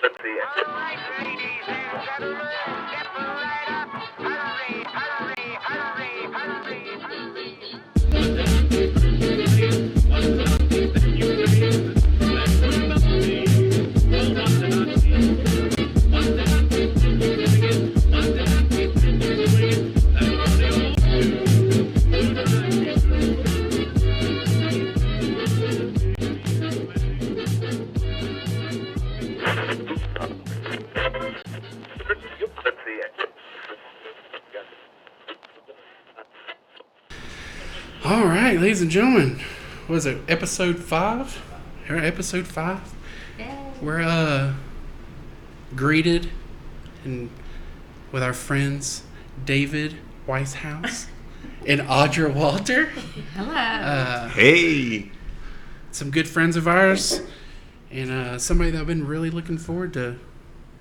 Let's see it. All right, ladies and gentlemen, step right up. Hurry, hurry, hurry, hurry, hurry. Let's see it. All right, ladies and gentlemen, what is it, episode 5? We're at episode 5. We're greeted and with our friends David Weishaus and Audra Walter. Hello. Hey! Some good friends of ours, and somebody that I've been really looking forward to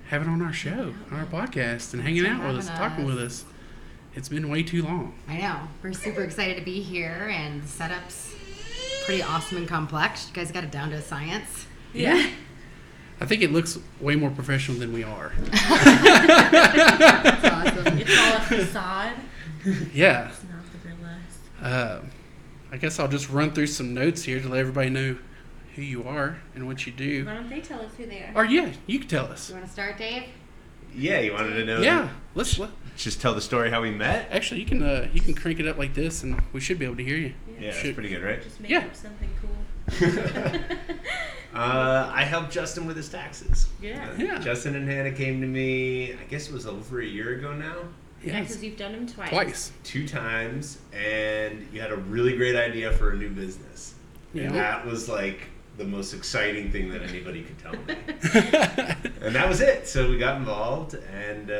having on our show, on our podcast, and hanging out with us, talking with us. It's been way too long. I know. We're super excited to be here, and the setup's pretty awesome and complex. You guys got it down to a science. Yeah. I think it looks way more professional than we are. That's awesome. It's all a facade. Yeah. It's not the real us. I guess I'll just run through some notes here to let everybody know who you are and what you do. Why don't they tell us who they are? Or yeah, you can tell us. You want to start, Dave? Yeah, you wanted to know? Yeah, let's Just tell the story how we met? actually you can crank it up like this and we should be able to hear you. Yeah, that's Should- pretty good, right? Just make Yeah. up something cool. I helped Justin with his taxes. Yeah. Yeah. Justin and Hannah came to me, I guess it was over a year ago now, Yeah, Yes. because you've done them twice. Twice. 2 times, and you had a really great idea for a new business. Yeah. And that was like the most exciting thing that anybody could tell me. And that was it. So we got involved, and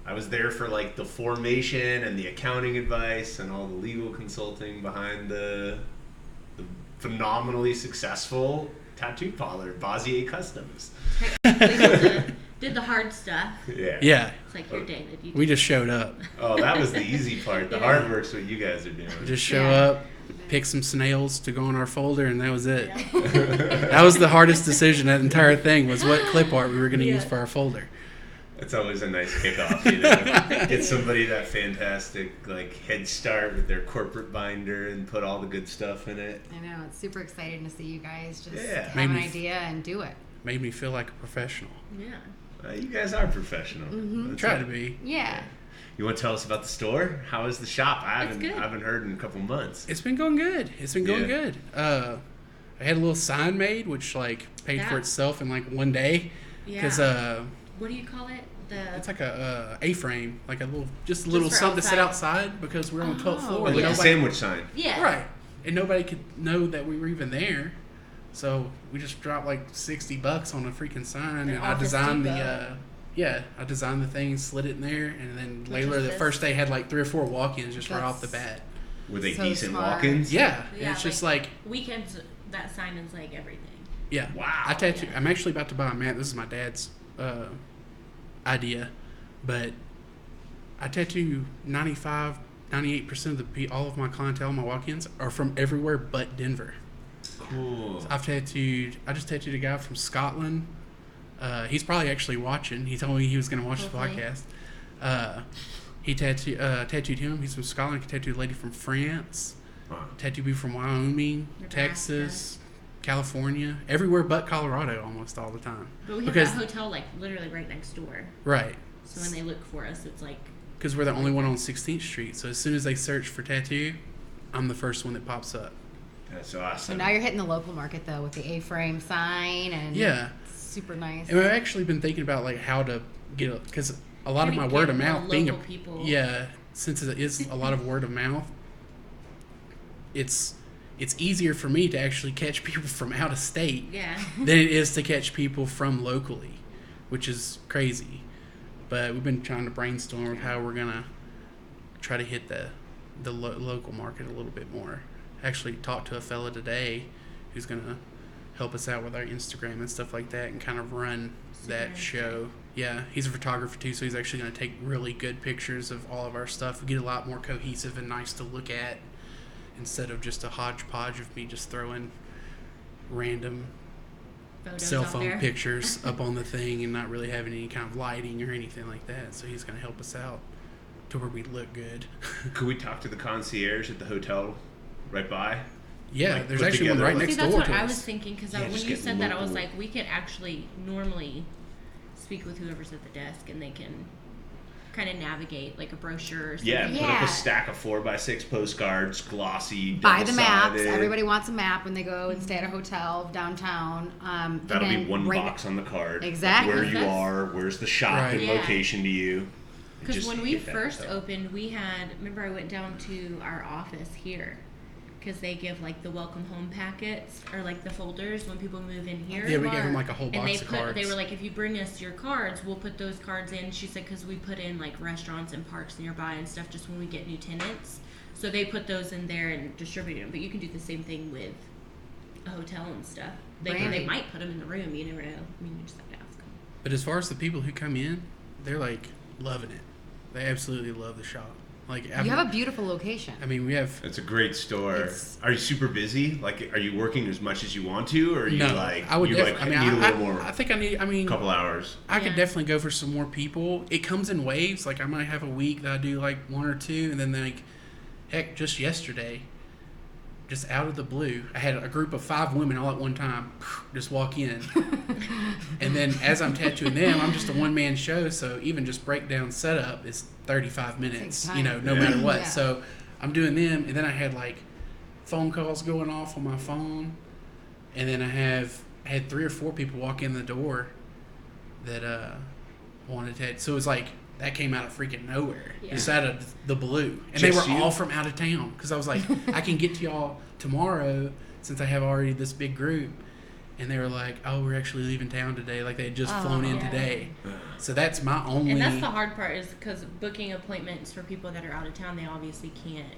I was there for like the formation and the accounting advice and all the legal consulting behind the phenomenally successful tattoo parlor, Bazier Customs. Did the hard stuff. Yeah. Yeah. It's like your David. You We just showed up. Oh, that was the easy part. The hard work's what you guys are doing. Just show Yeah. up, pick some snails to go on our folder, and that was it. That was the hardest decision. That entire thing was what clip art we were going to use for our folder. It's always a nice kickoff, you know. Get somebody that fantastic like head start with their corporate binder and put all the good stuff in it. I know. It's super exciting to see you guys just Yeah. have Made an me- idea and do it. Made me feel like a professional. Yeah. You guys are professional. That's Try it. to be. Yeah. You want to tell us about the store? How is the shop? I good. haven't heard in a couple months. It's been going good. It's been going Yeah. good. I had a little sign made, which like paid for Yeah. itself in like one day. Yeah. Because What do you call it? it's like a A-frame, like a little for something to sit outside. outside because we're on the 12th floor. Oh, Like and a nobody- sandwich sign. Yeah. Right. And nobody could know that we were even there. So we just dropped like $60 on a freaking sign, The and I Office designed Depot. I designed the thing, slid it in there, and then Which Layla is the this? first day had like 3 or 4 walk-ins just right off the That's- bat. Were they So decent smart. walk-ins? Yeah, and Yeah, it's just like Weekends, that sign is like everything. yeah. Wow. I tattoo. I'm actually about to buy a mat. This is my dad's idea, but I tattoo 98% of all of my clientele, my walk-ins are from everywhere but Denver. Cool. I just tattooed a guy from Scotland. He's probably actually watching. He told me he was going to watch Hopefully. the podcast. He tattooed him. He's from Scotland. He tattooed a lady from France. Wow. Tattooed people from Wyoming, Nebraska. Texas, California, everywhere but Colorado almost all the time. But we have Because that hotel like literally right next door. right, So when they look for us, it's like because we're the only one on 16th Street. So as soon as they search for tattoo, I'm the first one that pops up. That's So awesome. now you're hitting the local market though with the A-frame sign and Yeah. it's super nice. And I've actually been thinking about like how to get it, because a lot of Maybe my word of get more mouth being local people. since it is a lot of word of mouth, it's easier for me to actually catch people from out of state yeah. than it is to catch people from locally, which is crazy. But we've been trying to brainstorm of how we're gonna try to hit the local market a little bit more. Actually talked to a fella today who's gonna help us out with our Instagram and stuff like that and kind of run that show. Yeah, he's a photographer too, so he's actually going to take really good pictures of all of our stuff. We get a lot more cohesive and nice to look at instead of just a hodgepodge of me just throwing random photos cell out phone there. pictures up on the thing and not really having any kind of lighting or anything like that. So he's going to help us out to where we look good. Could we talk to the concierge at the hotel right by? Yeah, Like, there's put actually one together, right like- next See, that's door what to I us. was thinking, because Yeah, when just you get said that, I was local. like, we could actually normally speak with whoever's at the desk, and they can kind of navigate like a brochure or something. Yeah, put up Yeah. a stack of 4x6 postcards, glossy, Buy the maps. double-sided. Everybody wants a map when they go and stay at a hotel downtown. That'll and be then one right- box on the card. Exactly. Where you That's- are, where's the shop Right. and Yeah. location to you. and Because just when we hit that first hotel. opened, we had, remember I went down to our office here, because they give like the welcome home packets, or like the folders when people move in here. Yeah, we gave him like a whole And box of cards. they were like, if you bring us your cards, we'll put those cards in. She said, because we put in like restaurants and parks nearby and stuff just when we get new tenants. So they put those in there and distribute them. But you can do the same thing with a hotel and stuff. They Right. might put them in the room. You never know. I mean, you just have to ask them. But as far as the people who come in, they're like loving it. They absolutely love the shop. Like You have a beautiful location. I mean, we have It's a great store. It's- Are you super busy? Like, are you working as much as you want to, or are you no. like I would. you Def- like I mean, need a little more, I think I need. I mean, couple hours? I could Yeah. definitely go for some more people. It comes in waves. Like I might have a week that I do like one or two, and then like, heck, just yesterday, just out of the blue, I had a group of 5 women all at one time just walk in, and then as I'm tattooing them, I'm just a one-man show. So even just breakdown setup is 35 minutes. time. You know, no Yeah. matter what. Yeah. So I'm doing them, and then I had like phone calls going off on my phone, and then I had 3 or 4 people walk in the door that wanted to. So it was like that came out of freaking nowhere, Yeah. just out of the blue, and they were Just you? all from out of town. Because I was like, I can get to y'all tomorrow since I have already this big group, and they were like, oh, we're actually leaving town today. Like they had just flown in yeah. today. So that's my only. And that's the hard part, is because booking appointments for people that are out of town, they obviously can't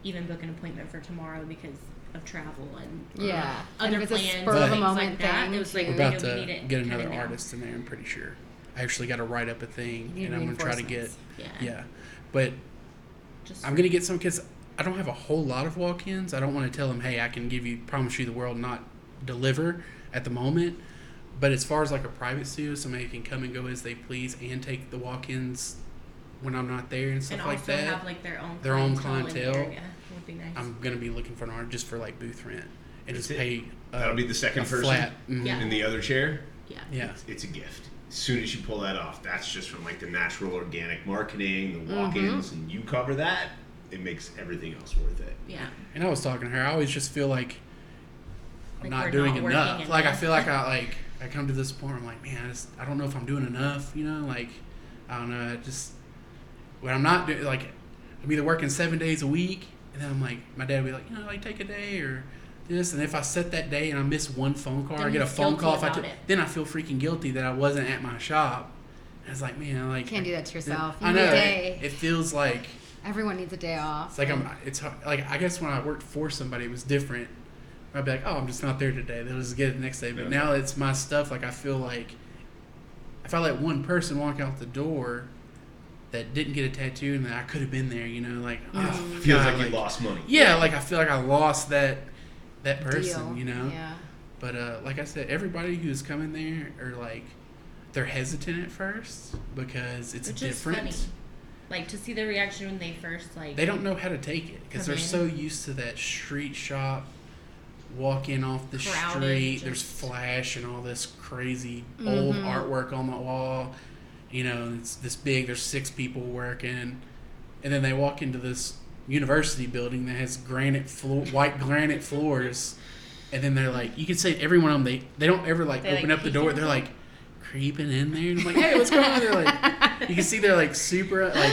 even book an appointment for tomorrow because of travel and Yeah. other And if it's a plans spur of and the things moment like that. thing, It was like, too. We're you about know, we need to it get kinda another now. artist in there. I'm pretty sure. I actually got to write up a thing, You need and I'm gonna try to get. reinforcements. Yeah, but Just I'm gonna get some because I don't have a whole lot of walk-ins. I don't want to tell them, hey, I can promise you the world, not deliver at the moment. But as far as like a private studio, somebody can come and go as they please and take the walk-ins when I'm not there and stuff and like also that. have like their own Their own in the clientele. area would be nice. I'm gonna be looking for an artist just for like booth rent and That's just it. pay. That'll be the second a person flat. Mhm. Yeah. in the other chair. yeah. Yeah. It's a gift. As soon as you pull that off, that's just from like the natural organic marketing, the walk-ins, and you cover that. It makes everything else worth it. Yeah. And I was talking to her. I always just feel like I'm Like not we're doing not working enough. Like I enough. feel like I come to this point. I'm like, man, I don't know if I'm doing enough. You know, like I don't know. When I'm not doing, like I'm either working 7 days a week, and then I'm like, my dad would be like, like take a day or this. And if I set that day and I miss one phone call, Then or get a he's phone guilty call, about it. then I feel freaking guilty that I wasn't at my shop. I was like, man, like Can't do that to yourself. You I need a know. day. It feels like. Everyone needs a day off. It's like it's hard. Like I guess when I worked for somebody, it was different. I'd be like, oh, I'm just not there today. They'll just get it the next day. But Yeah. now it's my stuff. Like I feel like if I let one person walk out the door that didn't get a tattoo and that I could have been there, like oh, Feels God, like you lost money. Yeah, like I feel like I lost that person. Deal. Yeah. But like I said, everybody who's coming there are like they're hesitant at first because it's Which different. is funny. Like to see the reaction when they first like. They don't know how to take it because Come they're in. so used to that street shop, walking off the Crowded, street. There's just- flash and all this crazy old artwork on the wall. It's this big. There's 6 people working, and then they walk into this university building that has white granite floors, and then they're like, you can say every one of them. They don't ever like They, open like, up the door. peek They're like creeping in there, and I'm like, hey, what's going on? They're like, you can see they're like super like.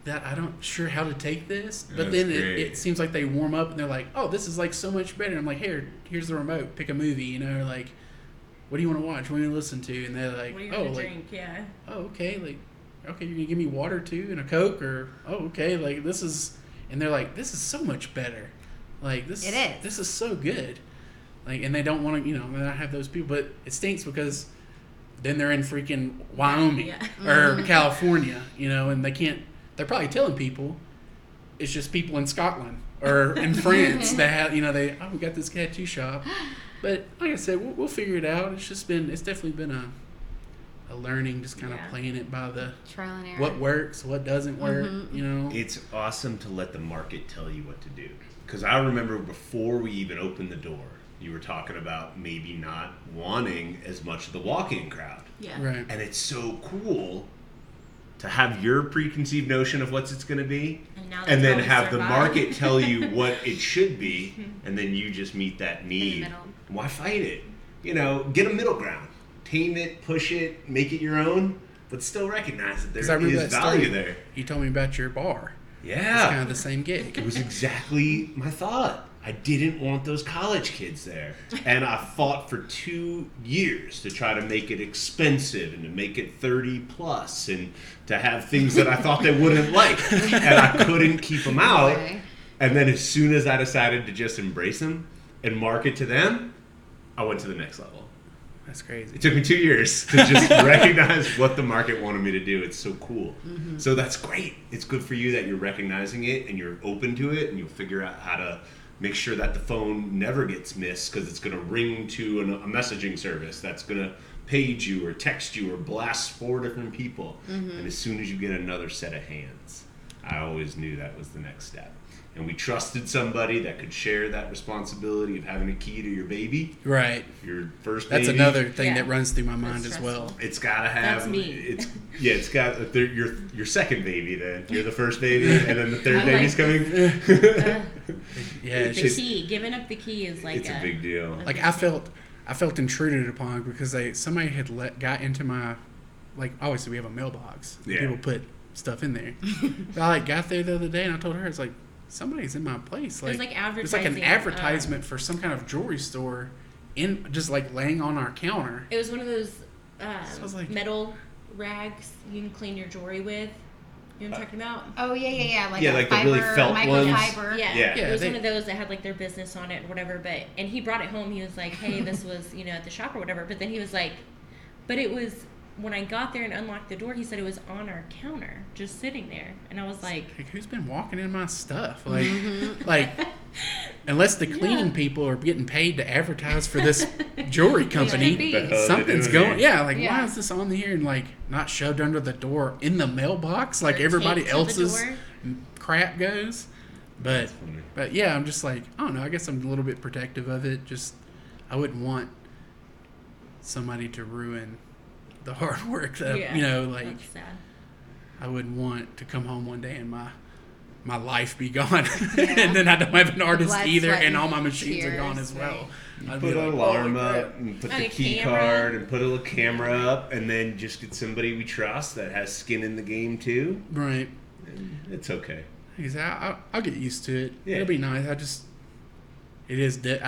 That I don't sure how to take this, but That's then great. it seems like they warm up and they're like, oh, this is like so much better. I'm like, here's the remote, pick a movie, like, what do you want to watch? What do you want to listen to? And they're like, What are you oh, gonna like, drink? Yeah. oh, okay, like, okay, you're gonna give me water too and a Coke, or oh, okay, like this is, and they're like, this is so much better, like this. It is. This is so good, like, and they don't want to, not have those people, but it stinks because then they're in freaking Wyoming Yeah. or California, and they can't. They're probably telling people it's just people in Scotland or in France that have, we got this tattoo shop. But like I said, we'll figure it out. It's definitely been a learning, just kind of playing it by the trial and error. What works, what doesn't work, you know. It's awesome to let the market tell you what to do. Because I remember before we even opened the door, you were talking about maybe not wanting as much of the walk-in crowd. Yeah. Right. And it's so cool to have your preconceived notion of what it's going to be, and then have the market tell you what it should be, and then you just meet that need. middle. Why fight it? You know, get a middle ground. Tame it, push it, make it your own, but still recognize that there is value there. You told me about your bar. Yeah. It's kind of the same gig. It was exactly my thought. I didn't want those college kids there. And I fought for 2 years to try to make it expensive and to make it 30 plus and to have things that I thought they wouldn't like. And I couldn't keep them out. And then as soon as I decided to just embrace them and market to them, I went to the next level. That's crazy. It took me 2 years to just recognize what the market wanted me to do. It's so cool. So that's great. It's good for you that you're recognizing it and you're open to it, and you'll figure out how to make sure that the phone never gets missed, because it's going to ring to a messaging service that's going to page you or text you or blast 4 different people. And as soon as you get another set of hands, I always knew that was the next step. And we trusted somebody that could share that responsibility of having a key to your baby. Right. Your first baby. That's another thing that runs through my mind as well. It's got to have. That's me. It's got your second baby. Then you're the first baby, and then the third I baby's like coming. It's the just, key. Giving up the key is like it's a big deal. like I felt intruded upon because somebody had got into my, like, obviously we have a mailbox. Yeah. People put stuff in there. But I got there the other day and I told her, it's like, somebody's in my place. There's like It's like an advertising, advertisement for some kind of jewelry store, in just like laying on our counter. It was one of those So I was like, metal rags you can clean your jewelry with. You know what I'm talking about? Oh yeah. Like Yeah, a like the fiber, really felt ones. microfiber. Yeah. Yeah. It was they- one of those that had like their business on it or whatever. And he brought it home. He was like, "Hey, this was at the shop or whatever." But then he was like, "But it was." When I got there and unlocked the door, he said it was on our counter, just sitting there. And I was like, who's been walking in my stuff? Like, unless the cleaning people are getting paid to advertise for this jewelry company, be. something's going. Yeah, like Yeah. why is this on here and like not shoved under the door in the mailbox like Or everybody taped to the else's door? crap goes? But funny. but yeah, I'm just like, I don't know. I guess I'm a little bit protective of it. Just I wouldn't want somebody to ruin the hard work that like that's sad. I wouldn't want to come home one day and my life be gone and then I don't have an artist blood, either sweat, and all my and machines are gone tears, as well. I'd Put be an like, alarm "Holy crap." up and put And the a key camera. card and put a little camera up, and then just get somebody we trust that has skin in the game too. Right. And it's okay. I'll get used to it. Yeah. It'll be nice. I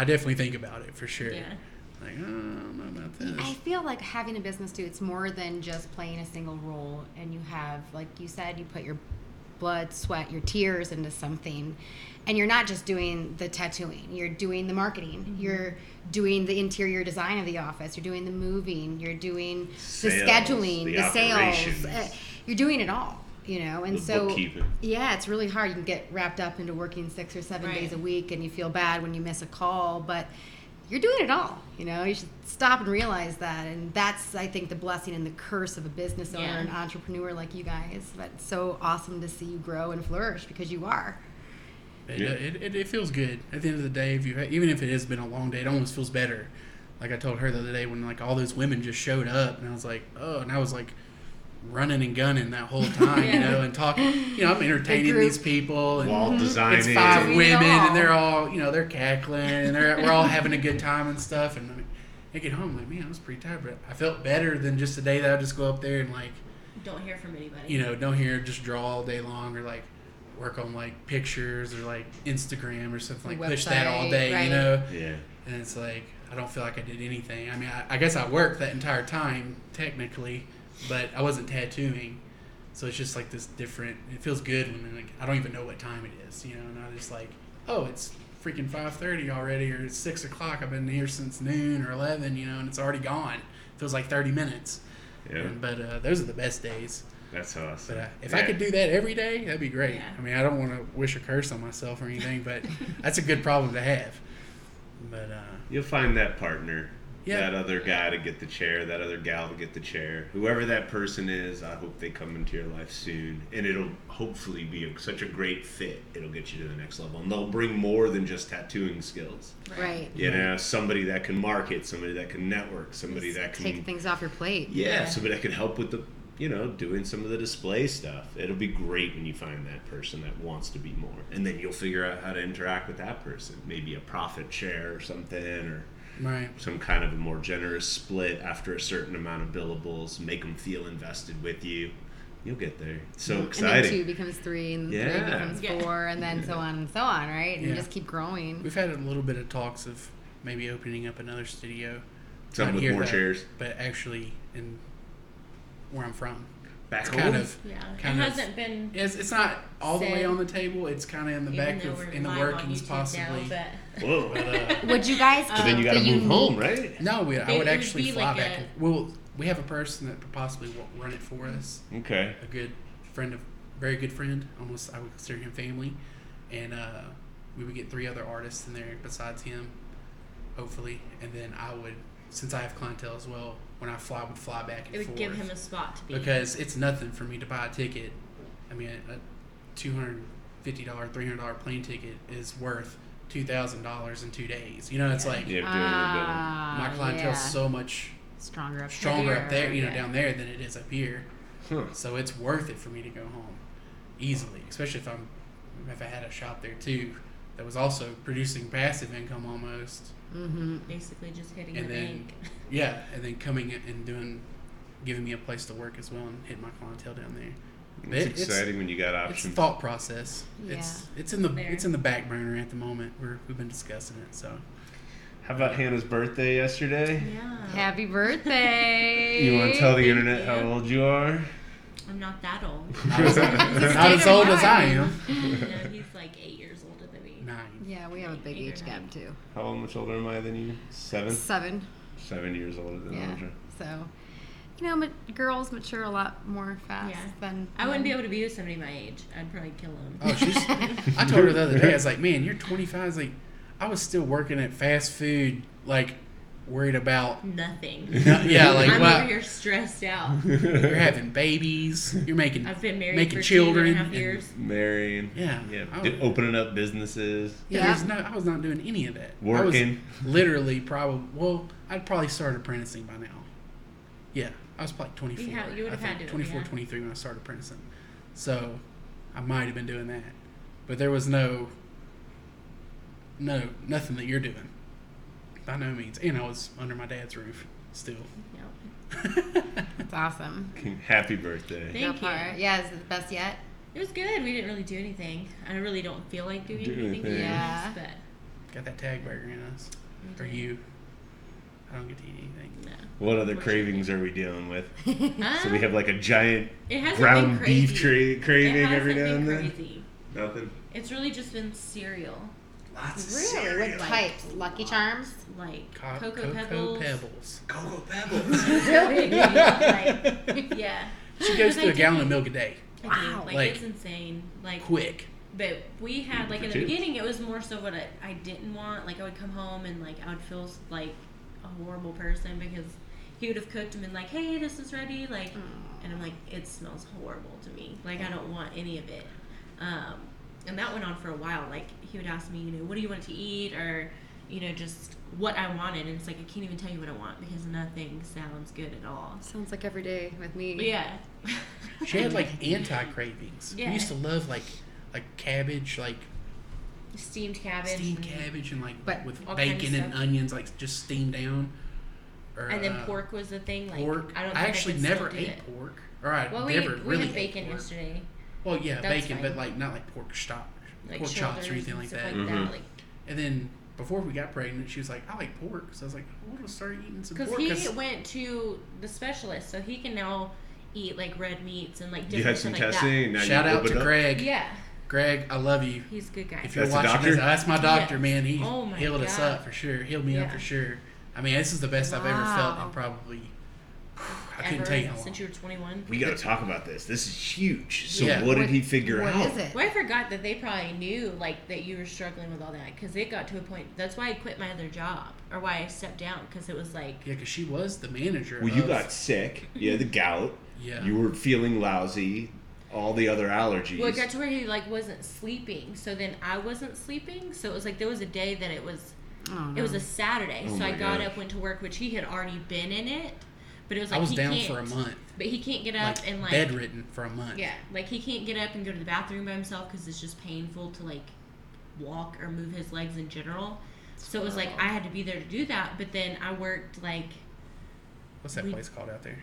definitely think about it for sure. Yeah. Like, oh, I don't know about this. I feel like having a business too, it's more than just playing a single role, and you have, like you said, you put your blood, sweat, your tears into something, and you're not just doing the tattooing, you're doing the marketing, you're doing the interior design of the office, you're doing the moving, you're doing the Sales, scheduling, the the sales, operations. you're doing it all, and The so bookkeeping. yeah, it's really hard. You can get wrapped up into working 6 or 7 Right. days a week, and you feel bad when you miss a call, but you're doing it all. You should stop and realize that. And that's, I think, the blessing and the curse of a business owner Yeah. and entrepreneur like you guys. But it's so awesome to see you grow and flourish, because you are. It feels good at the end of the day. Even if it has been a long day, it almost feels better. Like I told her the other day when like all those women just showed up, and I was like, oh, and I was like running and gunning that whole time, Yeah. and talking. I'm entertaining group. these people, and Wall designing. it's 5 Doing it women, all. and they're all they're cackling, and we're all having a good time and stuff. And I get home like, man, I was pretty tired, but I felt better than just a day that I just go up there and like Don't hear from anybody. don't hear just draw all day long or like work on like pictures or like Instagram or something, like push that all Website, day, right. Yeah. and it's like I don't feel like I did anything. I mean, I guess I worked that entire time technically, but I wasn't tattooing, so it's just like this different. It feels good when like I don't even know what time it is, and I just like, oh, it's freaking 5:30 already, or it's 6 o'clock. I've been here since noon or 11, and it's already gone. It feels like 30 minutes. Yeah. But those are the best days. That's awesome. But if I could do that every day, that'd be great. Yeah. I mean, I don't want to wish a curse on myself or anything, but that's a good problem to have. But You'll find that partner. Yeah. That other guy to get the chair, that other gal to get the chair. Whoever that person is, I hope they come into your life soon. And it'll hopefully be such a great fit. It'll get you to the next level. And they'll bring more than just tattooing skills. Right. You know, somebody that can market, somebody that can network, somebody Just that can... take things off your plate. Yeah, somebody that can help with the, doing some of the display stuff. It'll be great when you find that person that wants to be more. And then you'll figure out how to interact with that person. Maybe a profit share or something, or... right. some kind of a more generous split after a certain amount of billables, make them feel invested with you. You'll get there. It's so exciting. And then 2 becomes 3, and 3 becomes 4, and then so on and so on, right? And you just keep growing. We've had a little bit of talks of maybe opening up another studio. Some Not with here, more though, chairs. But actually in where I'm from. Back It's home? kind of... Yeah, kind it of- hasn't been. It's not all the way said, on the table. It's kind of in the even back though of we're in the live on workings YouTube possibly. now, Whoa. But Would you guys But then you got to the move unique, home, right? no, I It would would actually be fly like back. a- Well, we have a person that possibly will run it for us. Okay. A good friend, very good friend. Almost, I would consider him family. And we would get 3 other artists in there besides him, hopefully. And then I would, since I have clientele as well, when I fly, I would fly back and it would forth. give him a spot to be. Because it's nothing for me to buy a ticket. I mean, a $250, $300 plane ticket is worth $2,000 in 2 days. You know, it's like Yeah, my clientele's so much stronger up stronger up there, here. down there than it is up here. Huh. So it's worth it for me to go home easily, especially if I had a shop there too that was also producing passive income almost. Mm-hmm. Basically, just hitting And the then bank. yeah, and then coming and giving me a place to work as well and hit my clientele down there. It's exciting when you got It's a options. thought process. Yeah. It's in the There. it's in the back burner at the moment. We've been discussing it. So How about Hannah's birthday yesterday? Yeah. Happy birthday! You want to tell the Thank internet you. how old you are? I'm not that old. not as old as I am. No, he's like 8 years older than me. 9. Yeah, we have a big age gap too. How much older am I than you? 7? 7. 7 years older than Yeah. Audra. So, girls mature a lot more fast Yeah. than I wouldn't be able to be with somebody my age. I'd probably kill him. Oh, I told her the other day. I was like, "Man, you're 25." I was like, I was still working at fast food, like worried about. Nothing. Yeah, like I'm wow, over here stressed out. you're having babies. You're making I've been married making for children. 2.5 and- years. Marrying. Yeah. Opening up businesses. Yeah, Yeah. I was not doing any of that. Working. I was literally I'd probably started apprenticing by now. Yeah, I was probably 24. You would have I think had to, 24, yeah. 23 when I started apprenticing. So I might have been doing that. But there was nothing that you're doing. By no means. And I was under my dad's roof still. Yep. That's awesome. Happy birthday. Thank you. Yeah, is it the best yet? It was good. We didn't really do anything. I really don't feel like doing anything. anything. Yeah. But Got that tag burger in us. we Or did. you. I don't get to eat anything. No. What other cravings are we dealing with? Uh, So we have like a giant it hasn't ground been beef crazy. craving It every hasn't now and been then. crazy. Nothing. It's really just been cereal. Lots of Really? cereal. What types? Lucky Charms? Like Cocoa Cocoa Pebbles. Cocoa Pebbles. Really? Like, yeah. She goes Because through I a gallon do- of milk a day. I do. Wow. Like, Like, it's insane. Like, Quick. but we had, like, in the Too. beginning, it was more so what I didn't want. Like, I would come home and, like, I would feel like a horrible person because he would have cooked and been like, hey, this is ready. Like, and I'm like, it smells horrible to me. Like, I don't want any of it. And that went on for a while. Like, he would ask me, what do you want to eat? Or, just what I wanted. And it's like, I can't even tell you what I want because nothing sounds good at all. Sounds like every day with me. But yeah. She had like anti-cravings. Yeah. We used to love like cabbage, like Steamed cabbage. steamed and- cabbage and like But with all kinds of bacon and stuff. onions, like just steamed down. Or, And then pork was the thing. Like, Pork. I don't think I actually could still never do ate it. pork. Or I Well, never we really had bacon ate pork. yesterday. Well, yeah, That's bacon, fine. but like not like pork chop, Like pork chops or shoulders anything and like stuff that. like Mhm. that. Like, And then before we got pregnant, she was like, "I like pork," so I was like, "We'll just start eating some because pork." he went to the specialist, so he can now eat like red meats and like different You had some stuff like testing. Now Shout you out opened to up? Greg. that. Yeah, Greg, I love you. he's a good guy. If you're That's the watching doctor? this, that's my doctor, Yes. man. He Oh my healed us God. up for sure. Healed me up Yeah. for sure. I mean, this is the best I've ever felt Wow. in probably I couldn't ever tell you how since long. you were 21. We got to talk about this. This is huge. So Yeah. what did he figure What out? is it? Well, I forgot that they probably knew like that you were struggling with all that because it got to a point. That's why I quit my other job or why I stepped down because it was like Yeah, because she was the manager. Well, you of- got sick. You had the gout. Yeah. You were feeling lousy. All the other allergies. well, it got to where he like wasn't sleeping. So then I wasn't sleeping. So it was like there was a day that it was. Oh, It was no. a Saturday, Oh so I my got gosh. up, went to work, which he had already been in it. But it was like I was he down can't, for a month. But he can't get up Like, and like bedridden for a month. yeah, like he can't get up and go to the bathroom by himself because it's just painful to like walk or move his legs in general. So it was like I had to be there to do that. But then I worked like What's that We- place called out there?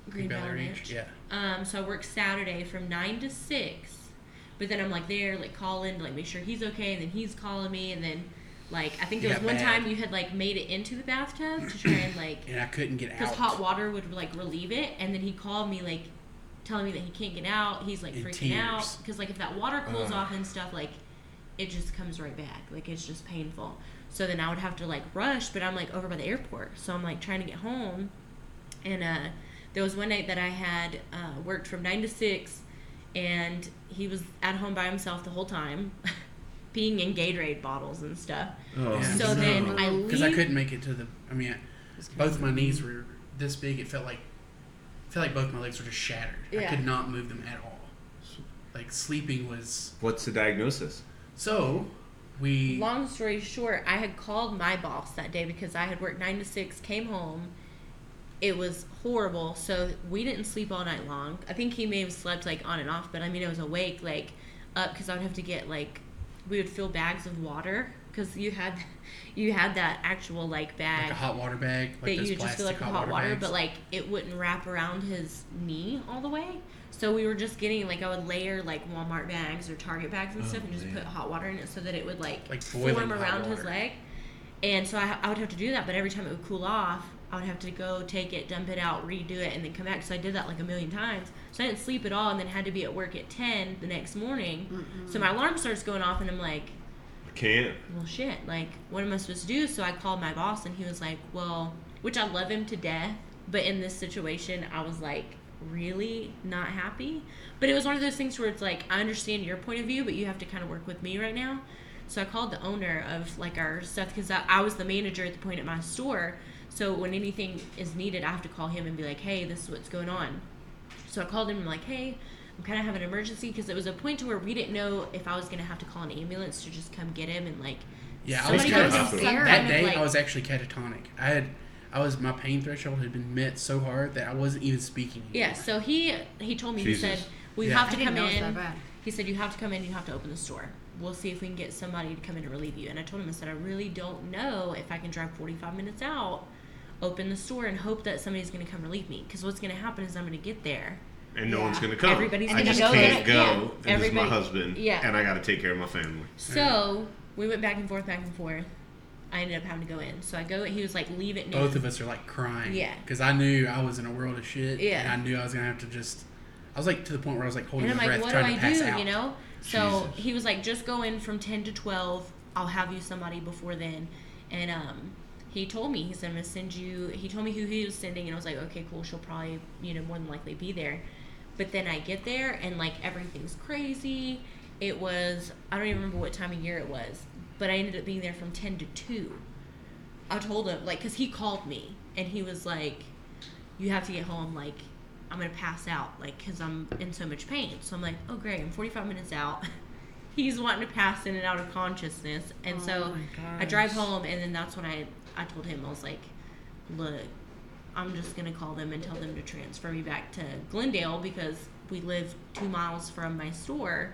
Green Valley Ranch. Ranch. Yeah. So I worked Saturday from 9 to 6. But then I'm like there, like calling to like make sure he's okay, and then he's calling me, and then like I think there You was got one bad. time you had like made it into the bathtub to try and like And I couldn't get because out. hot water would like relieve it, and then he called me like telling me that he can't get out. He's like In freaking out tears. because like if that water cools Ugh. off and stuff, like it just comes right back. Like it's just painful. So then I would have to like rush, but I'm like over by the airport, so I'm like trying to get home, and there was one night that I had worked from 9 to 6, and he was at home by himself the whole time, peeing in Gatorade bottles and stuff. Oh, Yeah. So then I Because I leave. couldn't make it to the. I mean, both my knees were this big. It felt like both my legs were just shattered. I Yeah. could not move them at all. Like sleeping was. What's the diagnosis? So we. Long story short, I had called my boss that day because I had worked 9 to 6, came home. It was horrible, so we didn't sleep all night long. I think he may have slept like on and off, but I mean, I was awake like up because I would have to get like we would fill bags of water because you had that actual like bag Like a hot water bag. Like that those you would just feel like plastic with hot water, bags. but like it wouldn't wrap around his knee all the way. So we were just getting like I would layer like Walmart bags or Target bags and Oh, stuff and just man. put hot water in it so that it would like boiling form hot around his water. leg. And so I would have to do that, but every time it would cool off, I would have to go take it, dump it out, redo it, and then come back. So I did that like a million times. So I didn't sleep at all, and then had to be at work at 10 the next morning. So my alarm starts going off, and I'm like, Can't. well, shit, like, what am I supposed to do? So I called my boss, and he was like, well, which I love him to death, but in this situation, I was like, really not happy. But it was one of those things where it's like, I understand your point of view, but you have to kind of work with me right now. So I called the owner of like our stuff because I was the manager at the point at my store. So when anything is needed, I have to call him and be like, hey, this is what's going on. So I called him and I'm like, hey, I'm kind of having an emergency because it was a point to where we didn't know if I was going to have to call an ambulance to just come get him and like Yeah, I was somebody kind of goes hospital. some that kind of, day like- I was actually catatonic. My pain threshold had been met so hard that I wasn't even speaking anymore. Yeah, so he told me, Jesus. he said, well, you Yeah. have I to didn't come know it was that in. bad. He said, you have to come in, you have to open the store. We'll see if we can get somebody to come in and relieve you. And I told him, I said, I really don't know if I can drive 45 minutes out, open the store, and hope that somebody's going to come relieve me. Because what's going to happen is I'm going to get there. And no Yeah. one's gonna come. Everybody's I gonna just go can't there. go. Yeah. And this is my Everybody- husband. yeah. And I got to take care of my family. So we went back and forth. I ended up having to go in. So I go, he was like, leave at noon. Both of us are like crying. Yeah. Because I knew I was in a world of shit. Yeah. And I knew I was going to have to I was like to the point where I was like holding And I'm my like, breath what do trying I to pass do, out. you know? So Jesus. he was like, just go in from 10 to 12. I'll have you somebody before then. And he told me, he said, I'm going to send you, he told me who he was sending. And I was like, okay, cool. She'll probably, more than likely be there. But then I get there and like everything's crazy. It was, I don't even remember what time of year it was. But I ended up being there from 10 to 2. I told him, like, because he called me. And he was like, you have to get home, like, I'm going to pass out, like, because I'm in so much pain. So I'm like, oh, great, I'm 45 minutes out. He's wanting to pass in and out of consciousness. And Oh so my I drive gosh. home, and then that's when I told him, I was like, look, I'm just going to call them and tell them to transfer me back to Glendale because we live 2 miles from my store.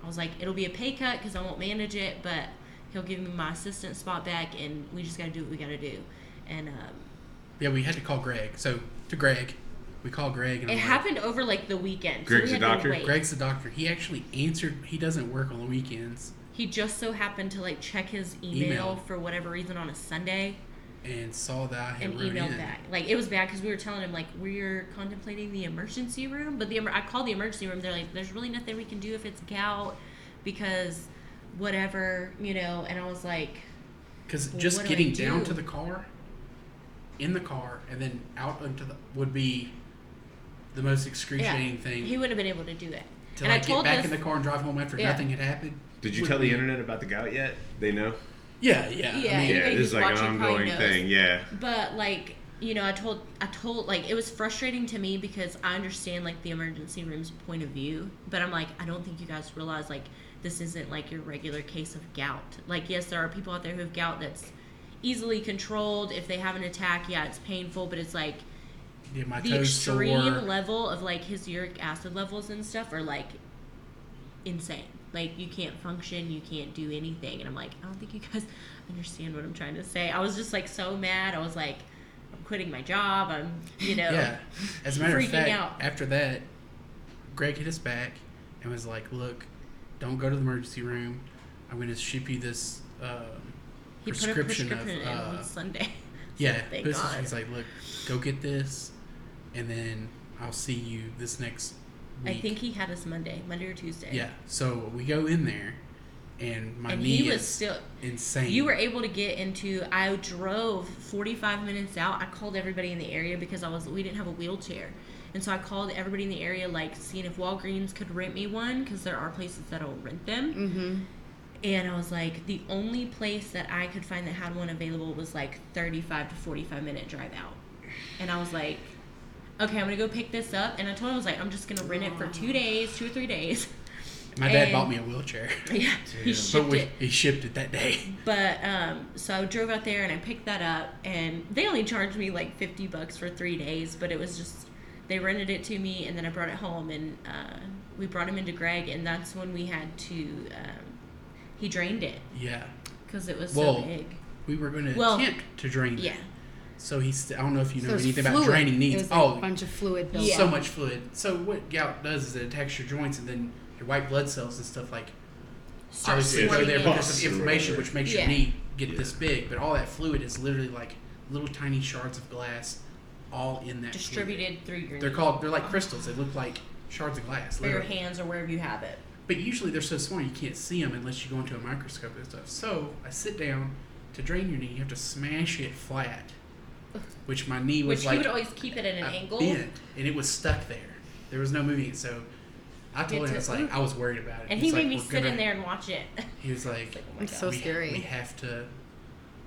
I was like, it'll be a pay cut because I won't manage it, but he'll give me my assistant spot back, and we just got to do what we got to do. And Yeah, we had to call Greg. So to Greg, we called Greg. And it I'm like, happened over, like, the weekend. Greg's so we a had to doctor? wait. Greg's the doctor. He actually answered. He doesn't work on the weekends. He just so happened to, like, check his email for whatever reason on a Sunday And saw that I had and run emailed in. back. Like, it was bad because we were telling him, like, we're contemplating the emergency room. But I called the emergency room. They're like, there's really nothing we can do if it's gout because whatever, And I was like, Because Well, just what do I getting down do? to the car, in the car, and then out into the would be the most excruciating thing. He wouldn't have been able to do it. To And like I get told back this, in the car and drive home after Yeah. nothing had happened. Did you would tell the be- internet about the gout yet? They know? Yeah. Yeah. I mean, Yeah, Anybody this is who's like an watching probably ongoing knows. thing. Yeah. But like, you know, I told like, it was frustrating to me because I understand like the emergency room's point of view, but I'm like, I don't think you guys realize like this isn't like your regular case of gout. Like, yes, there are people out there who have gout that's easily controlled. If they have an attack, yeah, it's painful, but it's like yeah, my the toes extreme sore. level of like his uric acid levels and stuff are like insane. Like, you can't function, you can't do anything. And I'm like, I don't think you guys understand what I'm trying to say. I was just like so mad. I was like, I'm quitting my job. I'm, you know, Yeah. As a matter of freaking fact, out. after that, Greg hit us back and was like, "Look, don't go to the emergency room. I'm going to ship you this He put a prescription prescription in of on Sunday. yeah." Thank This is- God. he's like, "Look, go get this, and then I'll see you this next week." I think he had us Monday or Tuesday. Yeah. So we go in there, and my And knee he was is still. insane. You were able to get into. I drove 45 minutes out. I called everybody in the area because we didn't have a wheelchair, and so I called everybody in the area, like seeing if Walgreens could rent me one because there are places that'll rent them. Mm-hmm. And I was like, the only place that I could find that had one available was like 35 to 45 minute drive out, and I was like, okay, I'm gonna go pick this up. And I told him, I was like, I'm just gonna rent it for 2 or 3 days. My dad and- bought me a wheelchair. Yeah, he But shipped it. he shipped it that day. But so I drove out there and I picked that up, and they only charged me like $50 for 3 days, but it was just they rented it to me, and then I brought it home, and we brought him into Greg, and that's when we had to he drained it Yeah. because it was Well, so big. We were going to Well, attempt to drain it. Yeah, So I don't know if you know So it's anything about fluid. draining It needs. was like a bunch of fluid built Yeah. So up. much fluid. So what gout does is it attacks your joints, and then your white blood cells and stuff like Start obviously they're swarming there in. because of inflammation, which makes your Yeah. knee get this big. But all that fluid is literally like little tiny shards of glass, all in that fluid. distributed through your They're knee. they're like crystals. They look like shards of glass. or your Literally. hands or wherever you have it. But usually they're so small you can't see them unless you go into a microscope and stuff. So I sit down to drain your knee. You have to smash it flat, which my knee was Which like he would always keep it at an a angle. bent, and it was stuck there. There was no moving it. So I told him, I was like, I was worried about it. And He's he made like, me "We're sit gonna-" in there and watch it. He was like, It's like, oh my It's God. so we scary. have to.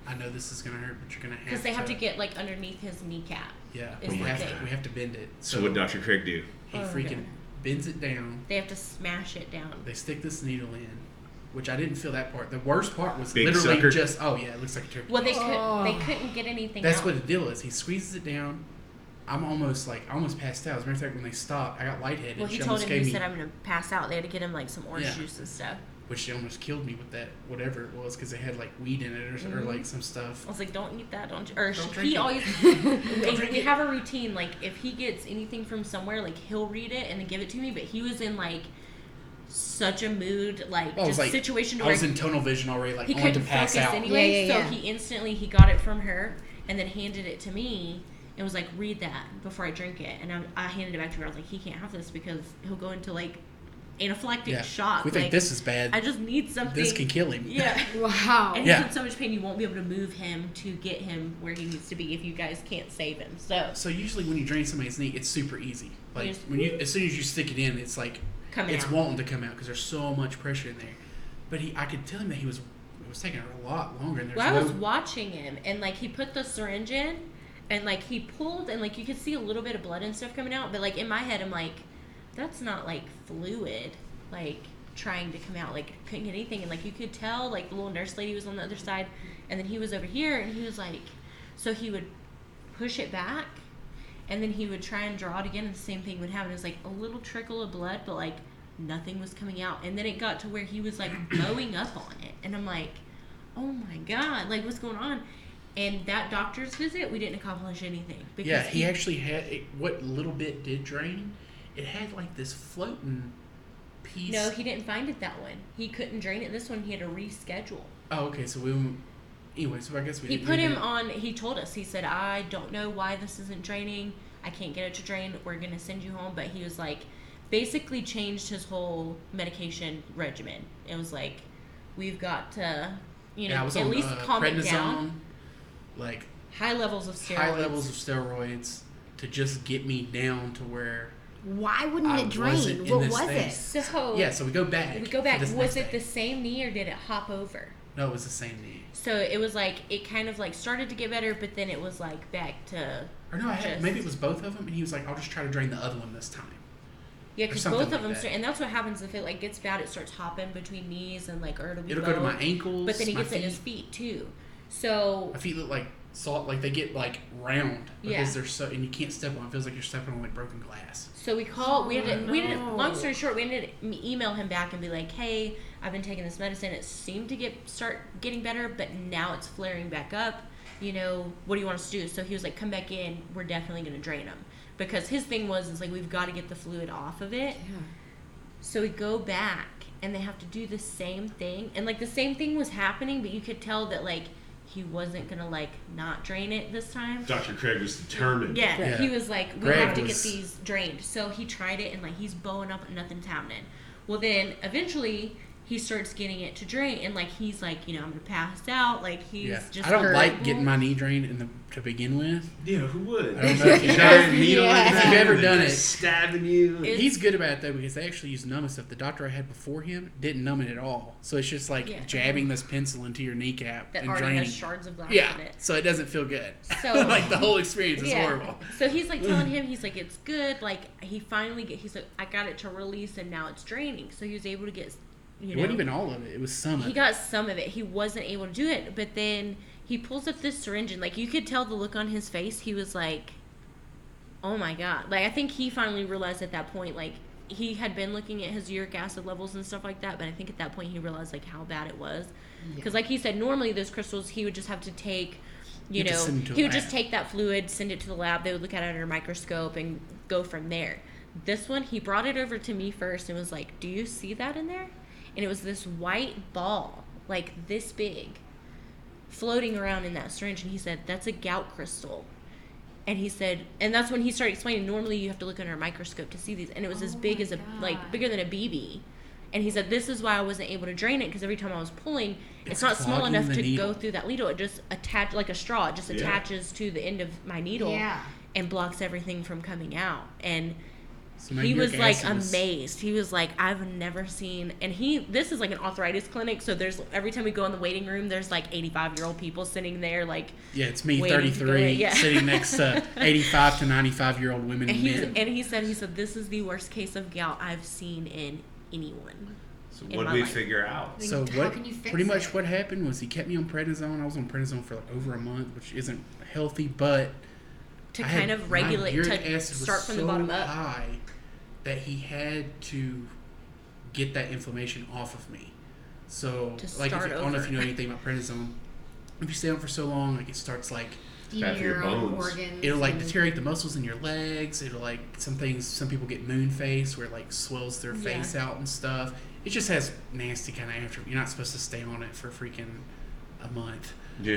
I know this is gonna hurt, but you're gonna have to. Because they have to get like underneath his kneecap. Yeah, is we the have thing. to. We have to bend it. So what Dr. Craig do? He Oh, freaking God. bends it down. They have to smash it down. They stick this needle in, which I didn't feel that part. The worst part was Big literally sucker? just. Oh yeah, it looks like a turkey. Well, they Oh. couldn't get anything That's out. what the deal is. He squeezes it down. I'm almost passed out. As a matter of fact, when they stopped, I got lightheaded. Well, he She told almost him, gave he me, said, I'm going to pass out. They had to get him like some orange Yeah. juice and stuff. which she almost killed me with that, whatever it was, because they had like weed in it or like some stuff. I was like, don't eat that. Don't or Don't drink he it. always, drink we it. have a routine. Like, if he gets anything from somewhere, like, he'll read it and then give it to me. But he was in like such a mood, like, I was just like, situation to I where was in tunnel vision already, like he on to couldn't pass focus out. anyway. Yeah, yeah, so yeah. he got it from her and then handed it to me and was like, read that before I drink it. And I handed it back to her. I was like, he can't have this because he'll go into like anaphylactic Yeah, shock. we think Like, this is bad. I just need something. This can kill him. Yeah. Wow. And Yeah. he's in so much pain, you won't be able to move him to get him where he needs to be if you guys can't save him. So So usually when you drain somebody's knee, it's super easy. Like Just- as soon as you stick it in, it's like coming it's out. wanting to come out because there's so much pressure in there. But I could tell him that it was taking a lot longer. And there's Well, I no, was watching him, and like he put the syringe in, and like he pulled, and like you could see a little bit of blood and stuff coming out. But like in my head, I'm like, that's not like fluid, like trying to come out. Like couldn't get anything, and like you could tell, like the little nurse lady was on the other side, and then he was over here, and he was like, so he would push it back, and then he would try and draw it again, and the same thing would happen. It was like a little trickle of blood, but like nothing was coming out. And then it got to where he was like blowing up on it, and I'm like, oh my God, like what's going on? And that doctor's visit, we didn't accomplish anything because yeah, he actually had what little bit did drain. It had like this floating piece. no, he didn't find it that one. He couldn't drain it. This one he had to reschedule. Oh, okay. So anyway, so I guess we He didn't put do him that. on. He told us. He said, I don't know why this isn't draining. I can't get it to drain. We're gonna send you home. But he was like, basically changed his whole medication regimen. It was like, we've got to, Yeah, I was at on least calm it down. like High levels of steroids. high levels of steroids to just get me down to where Why wouldn't I it drain? wasn't in What this was phase. it? So Yeah, so we go back. We go for back. this Was next it day. the same knee or did it hop over? No, it was the same knee. So it was like it kind of like started to get better, but then it was like back to. Or no, maybe it was both of them, and he was like, "I'll just try to drain the other one this time." Yeah, because something both of like them, that. and that's what happens if it like gets bad. It starts hopping between knees and like, or it'll be It'll go to both. my ankles, But then he my gets it in his feet. feet too. So My feet look like salt, like they get like round because Yeah. they're so, and you can't step on. It feels like you're stepping on like broken glass. So we called. We ended. no. Long story short, we ended email him back and be like, "Hey, I've been taking this medicine. It seemed to start getting better, but now it's flaring back up. You know, what do you want us to do?" So he was like, "Come back in. We're definitely going to drain him." Because his thing is like we've got to get the fluid off of it. Yeah. So we go back and they have to do the same thing, and like the same thing was happening, but you could tell that like he wasn't gonna like not drain it this time. Dr. Craig was determined. Yeah, he was like, we Greg have to get was- these drained. So he tried it, and like he's bowing up, and nothing's happening. Well, then eventually he starts getting it to drain, and like he's like, you know, I'm gonna pass out. Like he's Yeah, just. I don't like horrible. getting my knee drained to begin with. Yeah, who would? I don't know if you Giant guys- needle in Yeah. your If you've hand ever and done they're it. stabbing you. He's good about it though because they actually use numbing stuff. The doctor I had before him didn't numb it at all, so it's just like Yeah. jabbing this pencil into your kneecap that and already draining. has shards of glass Yeah, in it. so it doesn't feel good. So- like the whole experience is horrible. So he's like telling him, he's like, it's good. Like he finally he's like, I got it to release, and now it's draining. So he was able to get, you It know, wasn't even all of it. It was some of he it. got some of it. He wasn't able to do it, but then he pulls up this syringe, and like you could tell the look on his face. He was like, "Oh my god!" Like I think he finally realized at that point, like he had been looking at his uric acid levels and stuff like that, but I think at that point he realized like how bad it was. Because like he said, normally those crystals he would just have to take, you You have to know, send it to a he would just lab. take that fluid, send it to the lab. They would look at it under a microscope and go from there. This one, he brought it over to me first and was like, "Do you see that in there?" And it was this white ball, like this big, floating around in that syringe. And he said, "That's a gout crystal." And he said, and that's when he started explaining, normally you have to look under a microscope to see these. And it was as big as like bigger than a BB. And he said, this is why I wasn't able to drain it, because every time I was pulling, it's not small clogging enough the to needle. go through that needle. It just attached, like a straw, it just Yeah. attaches to the end of my needle Yeah. and blocks everything from coming out. And So my he uric was like acid was- amazed. He was like, I've never seen, and this is like an arthritis clinic, so there's every time we go in the waiting room, there's like 85-year-old people sitting there, like, Yeah, it's me, waiting to go 33, in, yeah. sitting next to 85 to 95-year-old women and and men. he said this is the worst case of gout I've seen in anyone. So in what my did we life. figure out? So How what? can you fix Pretty much it? what happened was he kept me on prednisone. I was on prednisone for like over a month, which isn't healthy, but To I had- kind of my regulate, uric to acid was start from the so bottom up. high that he had to get that inflammation off of me. So, To like, start I don't know if over. you know anything about prednisone. If you stay on for so long, like it starts like bad for your Your own bones. organs. it'll like and- deteriorate the muscles in your legs. It'll like some people get moon face where it like swells their Yeah. face out and stuff. It just has nasty kind of after. You're not supposed to stay on it for freaking a month. Yeah.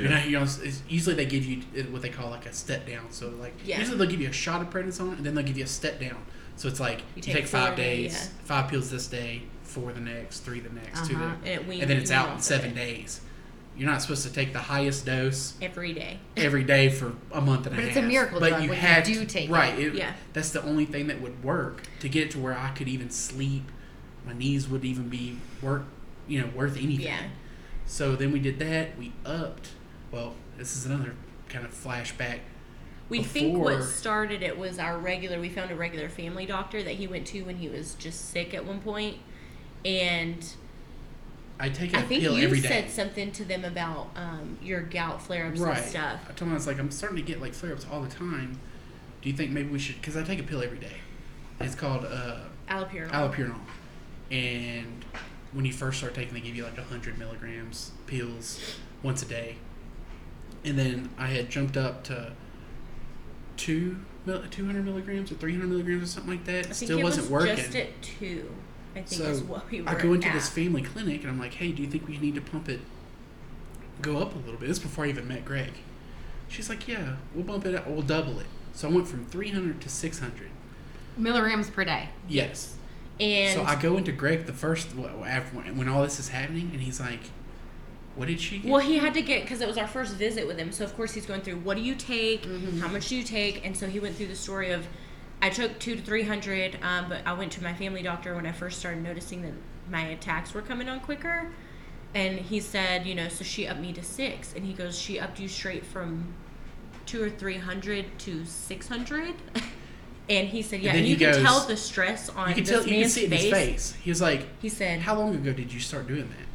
Usually they give you what they call like a step down. So like Yeah. usually they'll give you a shot of prednisone and then they'll give you a step down. So it's like you take 5 4 days, days, 5 pills this day, 4 the next, 3 the next, 2 the Uh-huh. and then it's out in 7 days. You're not supposed to take the highest dose every day. every day for a month and a But half. it's a miracle but drug you when you had do to, take it. right. Yeah. That's the only thing that would work to get it to where I could even sleep. My knees would even be worth anything. Yeah. So then we did that. We upped. Well, this is another kind of flashback. We think what Before- started it was we found a regular family doctor that he went to when he was just sick at one point. And I take a I think pill you every day. said something to them about your gout flare-ups right. and stuff. I told him I was like, I'm starting to get like flare-ups all the time. Do you think maybe we should? Because I take a pill every day. It's called allopurinol. And when you first start taking, they give you like 100 milligrams pills once a day. And then I had jumped up to 200 milligrams or 300 milligrams or something like that. I think Still it wasn't was working. just at 2. I think So is what we were I go into at. this family clinic and I'm like, hey, do you think we need to pump it, go up a little bit? This is before I even met Greg. She's like, yeah, we'll bump it up, we'll double it. So I went from 300 to 600. milligrams per day. Yes. And So I go into Greg the first after when all this is happening, and he's like, "What did she get?" well, he had to get, because it was our first visit with him, so of course he's going through, what do you take, how much do you take, and so he went through the story of I took 200 to 300, but I went to my family doctor when I first started noticing that my attacks were coming on quicker. And he said, so she upped me to 6. And he goes, she upped you straight from 200 or 300 to 600. And he said, yeah, and you can tell the stress on this man's face. You can see it in his face. He was like, he said, how long ago did you start doing that?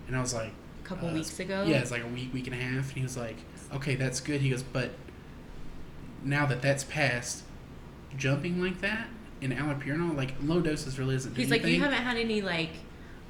And I was like, a couple weeks ago. Yeah, it's like a week and a half. And he was like, okay, that's good. He goes, but now that's passed, jumping like that in allopurinol, like low doses really isn't doing anything. He's like, you haven't had any like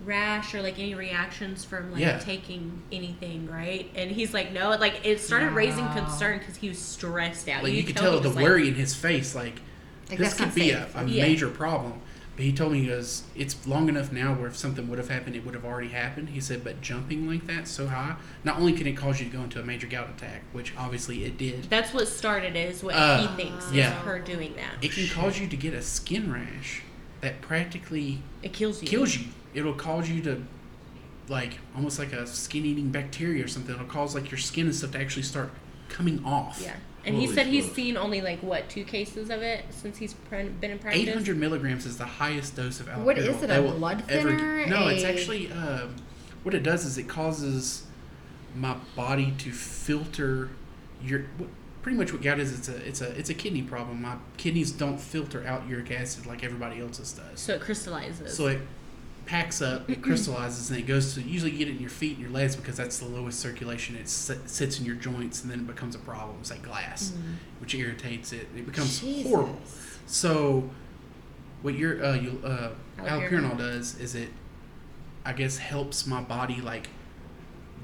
rash or like any reactions from like taking anything, right? And he's like, no, like it started raising concern because he was stressed out. Like you could tell the worry in his face, like this could be a major problem. But he told me, he goes, it's long enough now where if something would have happened, it would have already happened. He said, but jumping like that so high, not only can it cause you to go into a major gout attack, which obviously it did. That's what started it, is what he thinks is her doing that. It can cause you to get a skin rash that practically... It kills you. It'll cause you to, like, almost like a skin-eating bacteria or something. It'll cause, like, your skin and stuff to actually start coming off. Yeah. And he said he's seen only, like, 2 cases of it since he's been in practice? 800 milligrams is the highest dose of allopurinol. What is it, a blood thinner? No, it's actually, what it does is it causes my body to filter pretty much what gout is, it's a kidney problem. My kidneys don't filter out uric acid like everybody else's does. So it crystallizes. So it packs up, it crystallizes, and it goes to, usually you get it in your feet and your legs because that's the lowest circulation. It sits in your joints, and then it becomes a problem. It's like glass, which irritates it. It becomes horrible. So what your allopurinol does is it, I guess, helps my body like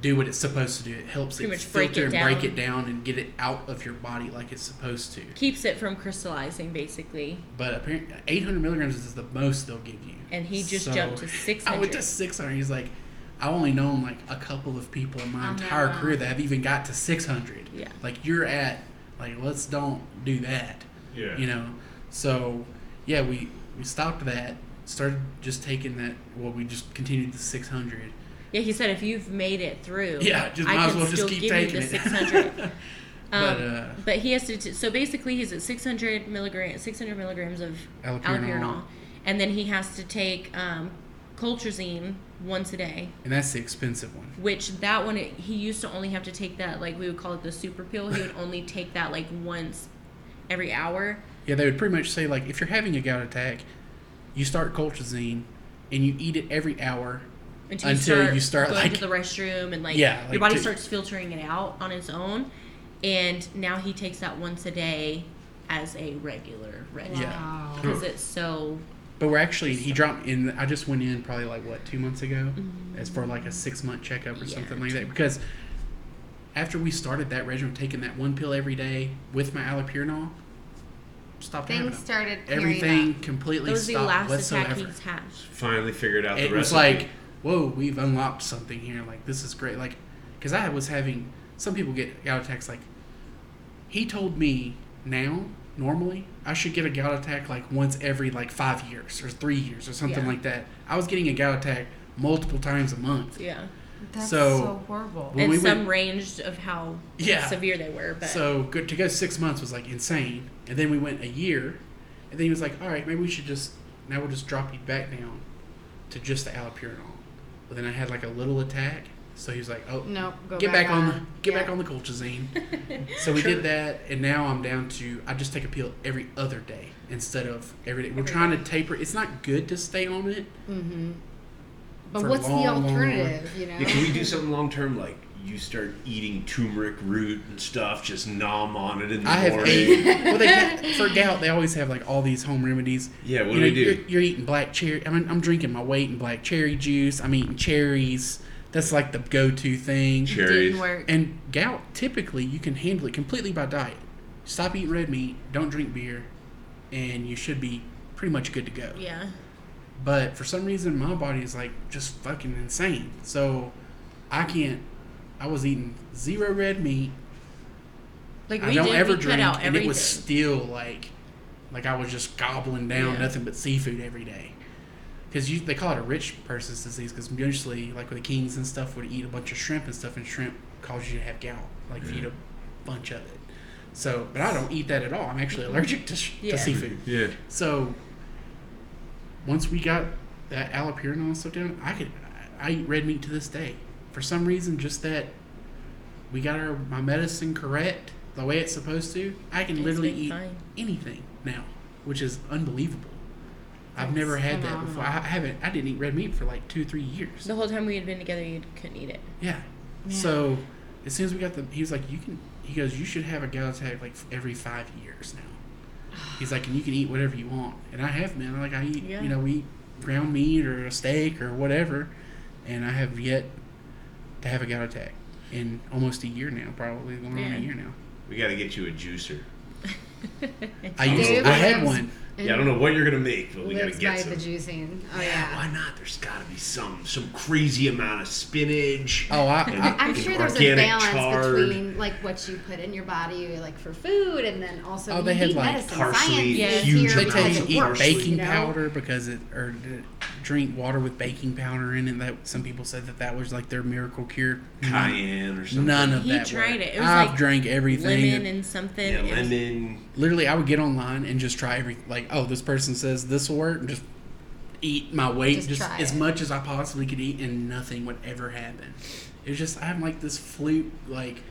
do what it's supposed to do. It helps it filter and break it down and get it out of your body like it's supposed to. Keeps it from crystallizing, basically. But apparently 800 milligrams is the most they'll give you. And he just jumped to 600. I went to 600. He's like, I've only known like a couple of people in my entire career that have even got to 600. Yeah. Like you're at, like, let's don't do that. Yeah. So, yeah, we stopped that, started just taking that, we just continued the 600. Yeah, he said if you've made it through, might as well just keep taking it. 600. But he has to. So basically, he's at 600 milligrams of allopurinol, and then he has to take colchicine once a day. And that's the expensive one. Which that one, he used to only have to take that, like we would call it the super pill. He would only take that like once every hour. Yeah, they would pretty much say like if you're having a gout attack, you start colchicine, and you eat it every hour. Until you start going like to the restroom and your body starts filtering it out on its own, and now he takes that once a day as a regular regimen. Yeah, because it's so. But he dropped in. I just went in probably 2 months ago, as for like a 6-month checkup or something like that. Because after we started that regimen, taking that one pill every day with my allopurinol, stopped having them. Started everything completely stopped. That was the last whatsoever. attack he's had. Finally figured out the recipe. It was like, whoa, we've unlocked something here. Like, this is great. Like, because I was having, some people get gout attacks. Like, he told me now, normally, I should get a gout attack like once every 5 years or 3 years or something like that. I was getting a gout attack multiple times a month. Yeah. That's so horrible. And some ranged of how severe they were. But so to go 6 months was like insane. And then we went a year, and then he was like, all right, maybe we should we'll just drop you back down to just the allopurinol. But then I had a little attack, so he was like, "Oh, no, get back on the colchicine." So we did that, and now I'm down to I just take a pill every other day instead of every day. We're trying to taper. It's not good to stay on it. Mm-hmm. But what's the alternative? Yeah, can we do something long term, like you start eating turmeric root and stuff, just nom on it in the morning? For gout, they always have all these home remedies. Yeah, what do we do? You're eating black cherry. I mean, I'm drinking my weight in black cherry juice. I'm eating cherries. That's the go-to thing. Cherries. Didn't work. And gout, typically, you can handle it completely by diet. Stop eating red meat. Don't drink beer, and you should be pretty much good to go. Yeah. But for some reason, my body is just fucking insane. So I can't. I was eating 0 red meat. We cut out everything. And it was still like I was just gobbling down nothing but seafood every day. Because they call it a rich person's disease. Because usually, with the kings and stuff, would eat a bunch of shrimp and stuff, and shrimp causes you to have gout. If you eat a bunch of it. So, but I don't eat that at all. I'm actually allergic to Yeah. seafood. Yeah. So once we got that allopurinol stuff down, I eat red meat to this day. For some reason, just that we got my medicine correct the way it's supposed to, I can It's literally been eat fine. anything now, which is unbelievable. I've That's never had that phenomenal. before. I didn't eat red meat for like 2-3 years. The whole time we had been together, you couldn't eat it. Yeah. Yeah. So as soon as we got he was like, he goes, you should have a gallotag like every 5 years now. He's like, and you can eat whatever you want. And I have been. Like, I eat, Yeah. we eat ground meat or a steak or whatever. And I have yet to have a gallotag in almost a year now, probably going on a year now. We got to get you a juicer. I Dave had lives one. Yeah, I don't know what you're gonna make, but we gotta Lives get by some. the juicing. Oh Yeah, yeah. why not? There's gotta be some crazy amount of spinach. Oh, I'm and sure there's a organic balance chard. between like what you put in your body, like for food, and then also Oh, you they had, need like, medicine. parsley, Science Yeah. is huge here they tell because you it to eat works, baking you know? powder or to drink water with baking powder in it. That some people said that was like their miracle cure. Cayenne or something. None of He that. tried worked. it. It was I've like drank everything. Lemon and something. Yeah, It was- lemon. Literally, I would get online and just try like, oh, this person says this will work, and just eat my weight Just just try as it. much as I possibly could eat, and nothing would ever happen. It was just I'm like this fluke like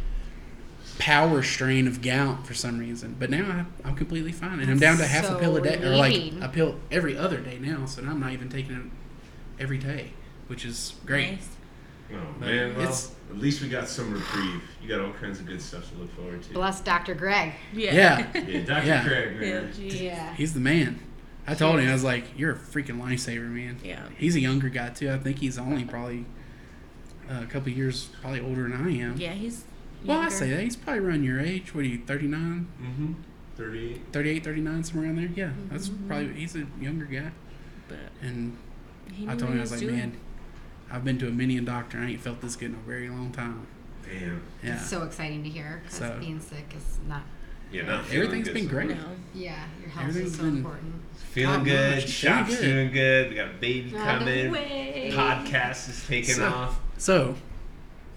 power strain of gout for some reason, but now I'm completely fine, and I'm down to half a So pill a day or like relieving. a pill every other day now. So now I'm not even taking it every day, which is great. Nice. Oh But man, well, it's- at least we got some reprieve. You got all kinds of good stuff to look forward to. Bless Dr. Greg. Yeah. Yeah, Dr. Yeah. Craig, Yeah, man. geez. Yeah. He's the man. I told him, I was like, you're a freaking lifesaver, man. Yeah. He's a younger guy, too. I think he's only probably a couple of years probably older than I am. Yeah, he's. Well, I younger. say that. He's probably around your age. What are you, 39? Mm-hmm. 38. 38, 39, somewhere around there? Yeah. That's probably, he's a younger guy. But And he I knew told what him, he I was like, doing. man, I've been to a many a doctor. I ain't felt this good in a very long time. Damn. Yeah. It's so exciting to hear because So- being sick is not. Yeah, not feeling Everything's good been so great. far. No. Yeah, your health Everything's is so been- important. Feeling Top good. notch. Shop's Feeling good. doing good. We got a baby On the coming. way. Podcast is taking So- off. So,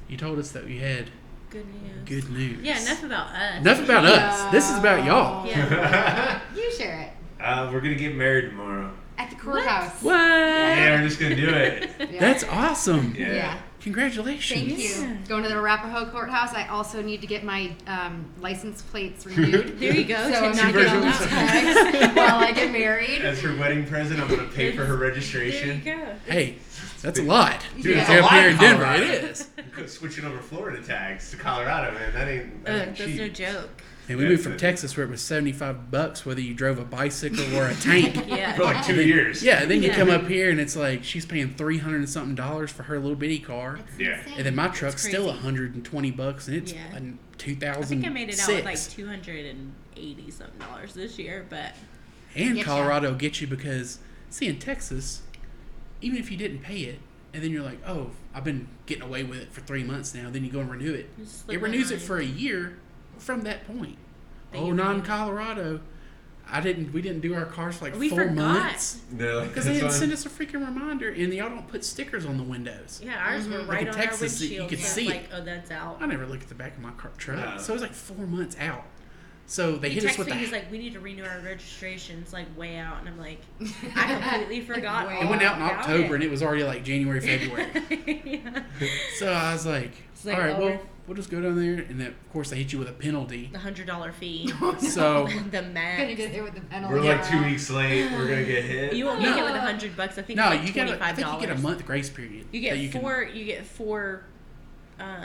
you told us that we had Good news. good news. Yeah, enough about us. Enough about us. This is about y'all. Yeah. You share it We're gonna get married tomorrow. at the courthouse. What? Yeah, we're just gonna do it. Yeah. That's awesome. Yeah. Yeah. Congratulations. Thank Yeah. you. Going to the Arapahoe courthouse. I also need to get my license plates renewed. There you go. So to I'm not not get getting on these that. tags while I get married. As her wedding present, I'm gonna pay for her There you registration. go. Hey, that's a lot. Dude, it's Yeah. a Up lot here in in Denver, Colorado. it is. Switching over Florida tags to Colorado, man. That ain't That's cheap. no joke. And we Yeah, moved from but- Texas where it was $75 whether you drove a bicycle or a tank. Yeah. For like 2 years. Yeah, then you Yeah. come up here and it's like she's paying $300 and something for her little bitty car, Yeah. and then my truck's still crazy. $120, and it's Yeah. a I 2006. think I made it out with like $280 something this year, but And Getcha. Colorado gets you because, see, in Texas, even if you didn't pay it, and then you're like, oh, I've been getting away with it for 3 months now, then you go and renew it. You slip It renews it behind. for a year from that point. Then Oh, you not in renew. Colorado. We didn't do our cars for like We 4 forgot. months. No, Because they didn't send us a freaking reminder, and y'all don't put stickers on the windows. yeah, ours were Mhm. right Like in on Texas, our you windshield. could so it's see like, it. oh, that's out. I never looked at the back of my truck, No. so it was like 4 months out. So they He hit us texted with me, the. he's like, we need to renew our registration. It's like way out. And I'm like, I completely forgot. Way It went out in all about October, it. and it was already like January, February. Yeah. So I was like, like, all right, oh, well, we're- we'll just go down there, and then of course they hit you with a penalty. The $100 fee. So the Gonna max. get there with the penalty. We're like 2 weeks late. We're gonna get hit. You won't No. get it with $100. I think no, it's like you got. I $25. think you get a month grace period. You that get you can- four. You get four.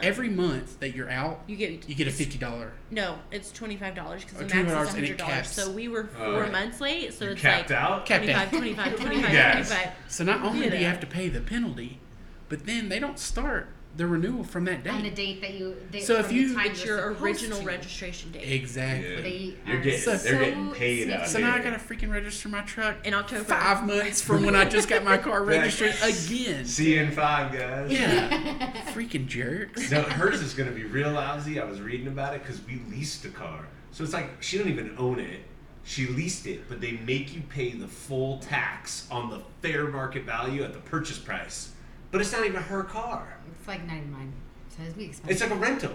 every month that you're out. You get. You get a $50. No, it's $25 because Or the max $200 is and it $100. caps. So we were Oh, 4 right. months late. So You're it's capped like out. Capped 25, out. 25, 25, Yes. 25. So not only do you Yeah. have to pay the penalty, but then they don't start the renewal from that on the date. date that you. So if from you- the time It's you're your supposed original to. registration date. Exactly. Yeah. They You're are getting, so- they're getting paid sneaky. out So here. now I gotta freaking register my truck In October. 5 months from when I just got my car registered again. See you in 5, guys. Yeah, freaking jerks. No, hers is gonna be real lousy. I was reading about it because we leased a car, so it's like she don't even own it. She leased it, but they make you pay the full tax on the fair market value at the purchase price. But it's not even her car. It's like 99. So it'd be expensive. It's like a rental.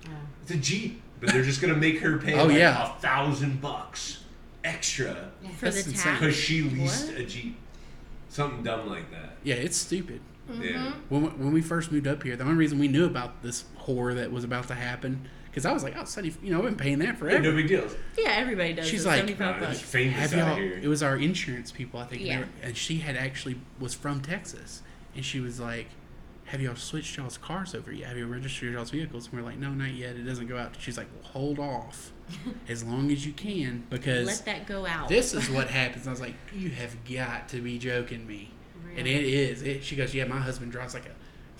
Yeah. It's a Jeep. but they're just gonna make her pay Oh, like yeah. $1,000 extra For That's the insane. tax. because she leased What? a Jeep. Something dumb like that. Yeah, it's stupid. Yeah. When we first moved up here, the only reason we knew about this horror that was about to happen, because I was like, oh, sonny, I've been paying that Yeah, forever. no big deal. Yeah, everybody does. She's It's like, 75 It's bucks. famous Have out y'all? here. It was our insurance people, I think. Yeah. And she had actually was from Texas, and she was like, "Have y'all switched y'all's cars over yet? Have you registered y'all's vehicles?" And we're like, "No, not yet. It doesn't go out." She's like, "Well, hold off as long as you can, because Let that go out. this is what happens." I was like, "You have got to be joking me," and it is. She goes, "Yeah, my husband drives like a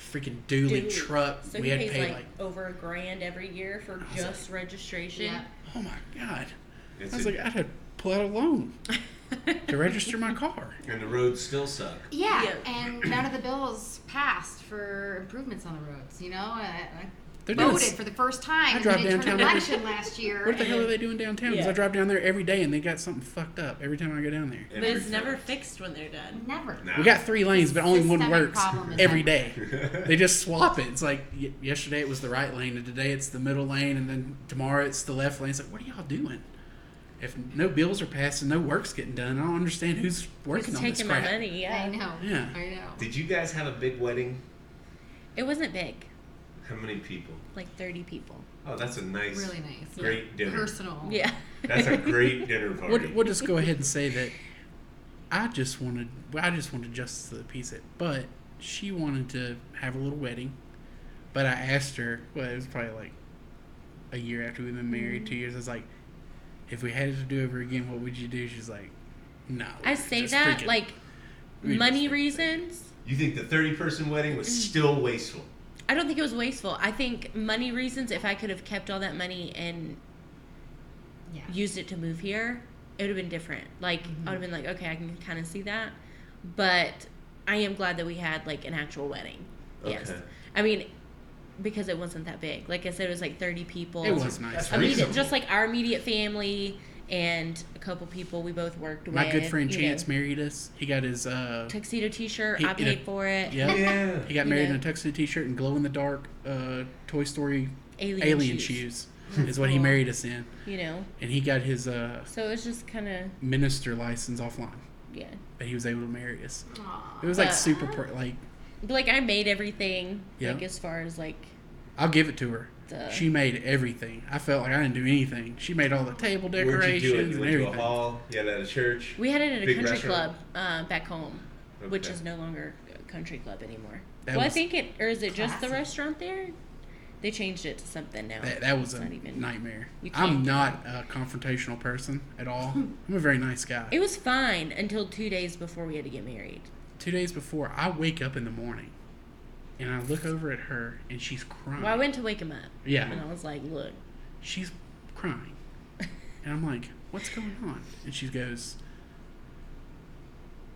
freaking dually Dude. truck. So we he had to pays pay like over $1,000 every year for was just registration. Yeah. oh my god." It's I was a- like, "I had to pull out a loan to register my car." and the roads still suck. Yeah, Yeah. and none of the bills passed for improvements on the roads. You know, I They're doing voted for the first time in the drive midterm downtown every- election last year. What the hell are and they doing downtown? Because Yeah. I drive down there every day and they got something fucked up every time I go down there. But it's never fixed when they're done. Never. Nah. We got 3 lanes, but only one Systemic works problem is every everywhere. day. They just swap it. It's like yesterday it was the right lane, and today it's the middle lane, and then tomorrow it's the left lane. It's like, what are y'all doing? If no bills are passing, no work's getting done, I don't understand who's working It's on this taking my crap. money, yeah. I know. Yeah. I know. Did you guys have a big wedding? It wasn't big, How many people? like 30 people. Oh, that's a nice, Really nice. great dinner. Personal. Yeah. That's a great dinner party. We'll just go ahead and say that I just wanted justice of the peace, but she wanted to have a little wedding. But I asked her, well, it was probably like a year after we've been married, 2 years. I was like, if we had it to do over again, what would you do? She's like, no. I say just that, freaking- like, we money just- reasons. You think the 30-person wedding was still wasteful? I don't think it was wasteful. I think money reasons, if I could have kept all that money and Yeah. used it to move here, it would have been different. Like, Mm-hmm. I would have been like, okay, I can kind of see that. But I am glad that we had, like, an actual wedding. Yes. Okay. I mean, because it wasn't that big. Like I said, it was like 30 people. It was nice. That's Immediate, reasonable. just like our immediate family and a couple people we both worked with. My good friend you Chance know. married us. He got his Tuxedo t-shirt. He- I paid for it. yeah. Yeah. He got You married know. in a tuxedo t-shirt and glow in the dark Toy Story Alien shoes. shoes. Is what he Cool. married us in, You know. and he got his So it was just kind of, minister license offline. yeah. But he was able to marry us. Aw. It was like But- super like But like I made everything. Yeah. Like as far as like I'll give it to her. the. She made everything. I felt like I didn't do anything. She made all the table Where'd decorations you do it? You and went to a everything. hall? You had it at a church? We had it at a Big country restaurant? club back home, which Okay. is no longer a country club anymore. That Well, I was- think it, or is it just the Classy. restaurant there? They changed it to something now. That was It's a not even- nightmare. you can't I'm do not a confrontational person at all. I'm a very nice guy. It was fine until 2 days before we had to get married. 2 days before, I wake up in the morning and I look over at her and she's crying. Well, I went to wake him up. Yeah. And I was like, look. She's crying. And I'm like, what's going on? And she goes,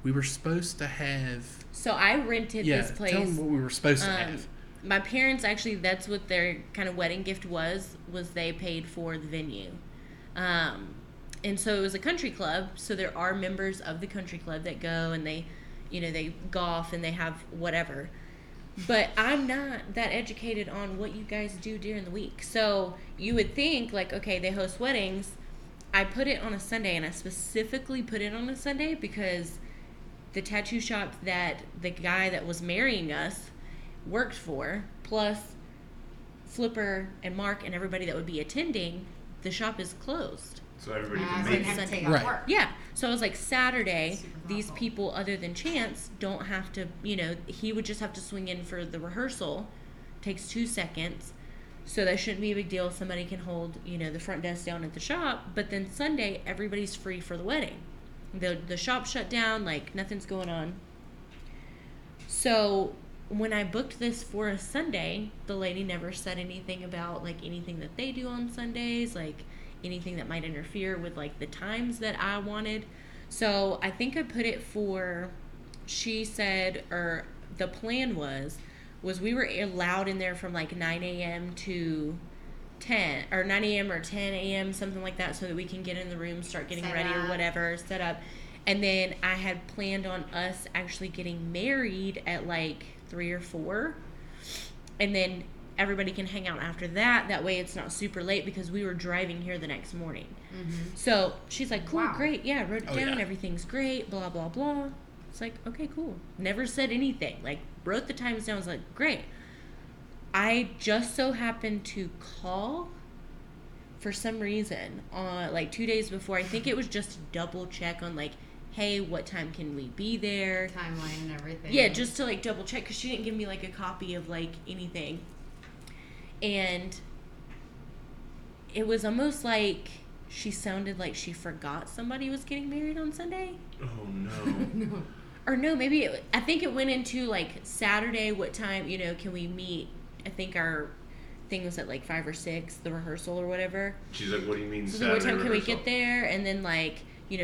we were supposed to have. So I rented Yeah, this place. tell them what we were supposed to Um, have. My parents actually, that's what their kind of wedding gift was they paid for the venue. And so it was a country club. So there are members of the country club that go and they, you know, they golf and they have whatever. But I'm not that educated on what you guys do during the week. So you would think like, okay, they host weddings. I put it on a Sunday, and I specifically put it on a Sunday because the tattoo shop that the guy that was marrying us worked for, plus Flipper and Mark and everybody that would be attending, the shop is closed. So everybody So can you make have to it. take Right. off work. Yeah. So I was like, Saturday, Super these thoughtful. people other than Chance don't have to, you know, he would just have to swing in for the rehearsal. Takes 2 seconds. So that shouldn't be a big deal. Somebody can hold, you know, the front desk down at the shop. But then Sunday, everybody's free for the wedding. The shop shut down, like nothing's going on. So when I booked this for a Sunday, the lady never said anything about like anything that they do on Sundays, like anything that might interfere with like the times that I wanted. So I think I put it for, she said, or the plan was we were allowed in there from like 9 a.m. to 10 or 9 a.m. or 10 a.m. something like that, so that we can get in the room, start getting Set ready or up. whatever, set up. And then I had planned on us actually getting married at like 3 or 4, and then everybody can hang out after that. That way it's not super late because we were driving here the next morning. So she's like, cool, Wow. great. Yeah, wrote it Oh, down. yeah. Everything's great, blah, blah, blah. It's like, okay, cool. Never said anything. Like, wrote the times down. I was like, great. I just so happened to call for some reason like 2 days before. I think it was just to double check on like, hey, what time can we be there? Timeline and everything. Yeah, just to like double check because she didn't give me like a copy of like anything. And it was almost like she sounded like she forgot somebody was getting married on Sunday. Oh no. Or no, maybe I think it went into like Saturday. What time, can we meet? I think our thing was at like 5 or 6, the rehearsal or whatever. She's like, what do you mean So Saturday what time can we rehearsal? get there? And then like,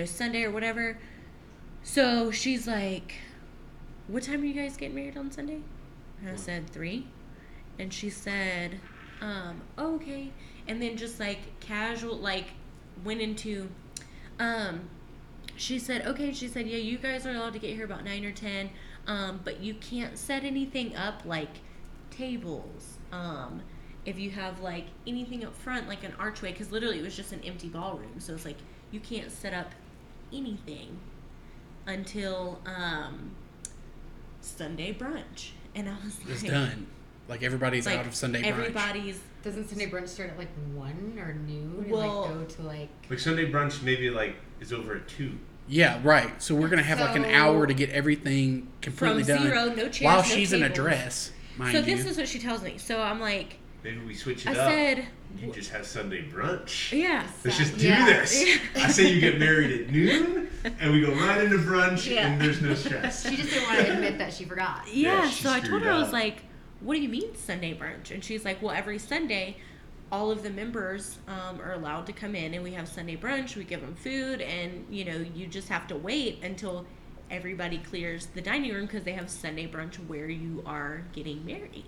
Sunday or whatever. So she's like, what time are you guys getting married on Sunday? And I said 3. And she said, oh, okay. And then just like casual, like went into, she said, okay. She said, yeah, you guys are allowed to get here about 9 or 10. But you can't set anything up like tables. If you have like anything up front, like an archway, because literally it was just an empty ballroom. So it's like, you can't set up anything until Sunday brunch. And I was It's like, done. Like everybody's like, out of Sunday brunch. everybody's Doesn't Sunday brunch start at like 1 or noon? Well- and like go to like. Like Sunday brunch maybe like is over at 2. Yeah, right. So we're gonna have like an So- hour to get everything completely from done 0, no chairs, while no she's in a tables. dress, mind So you. this is what she tells me. So I'm like, Maybe we switch it I up. said, You just have Sunday brunch. yeah. Let's just do Yeah. this. I say you get married at noon, and we go right into brunch, Yeah. and there's no stress. She just didn't want to admit that she forgot. Yeah, she so I told screwed her, I was up. like, what do you mean Sunday brunch? And she's like, well, every Sunday, all of the members are allowed to come in and we have Sunday brunch. We give them food and, you just have to wait until everybody clears the dining room because they have Sunday brunch where you are getting married.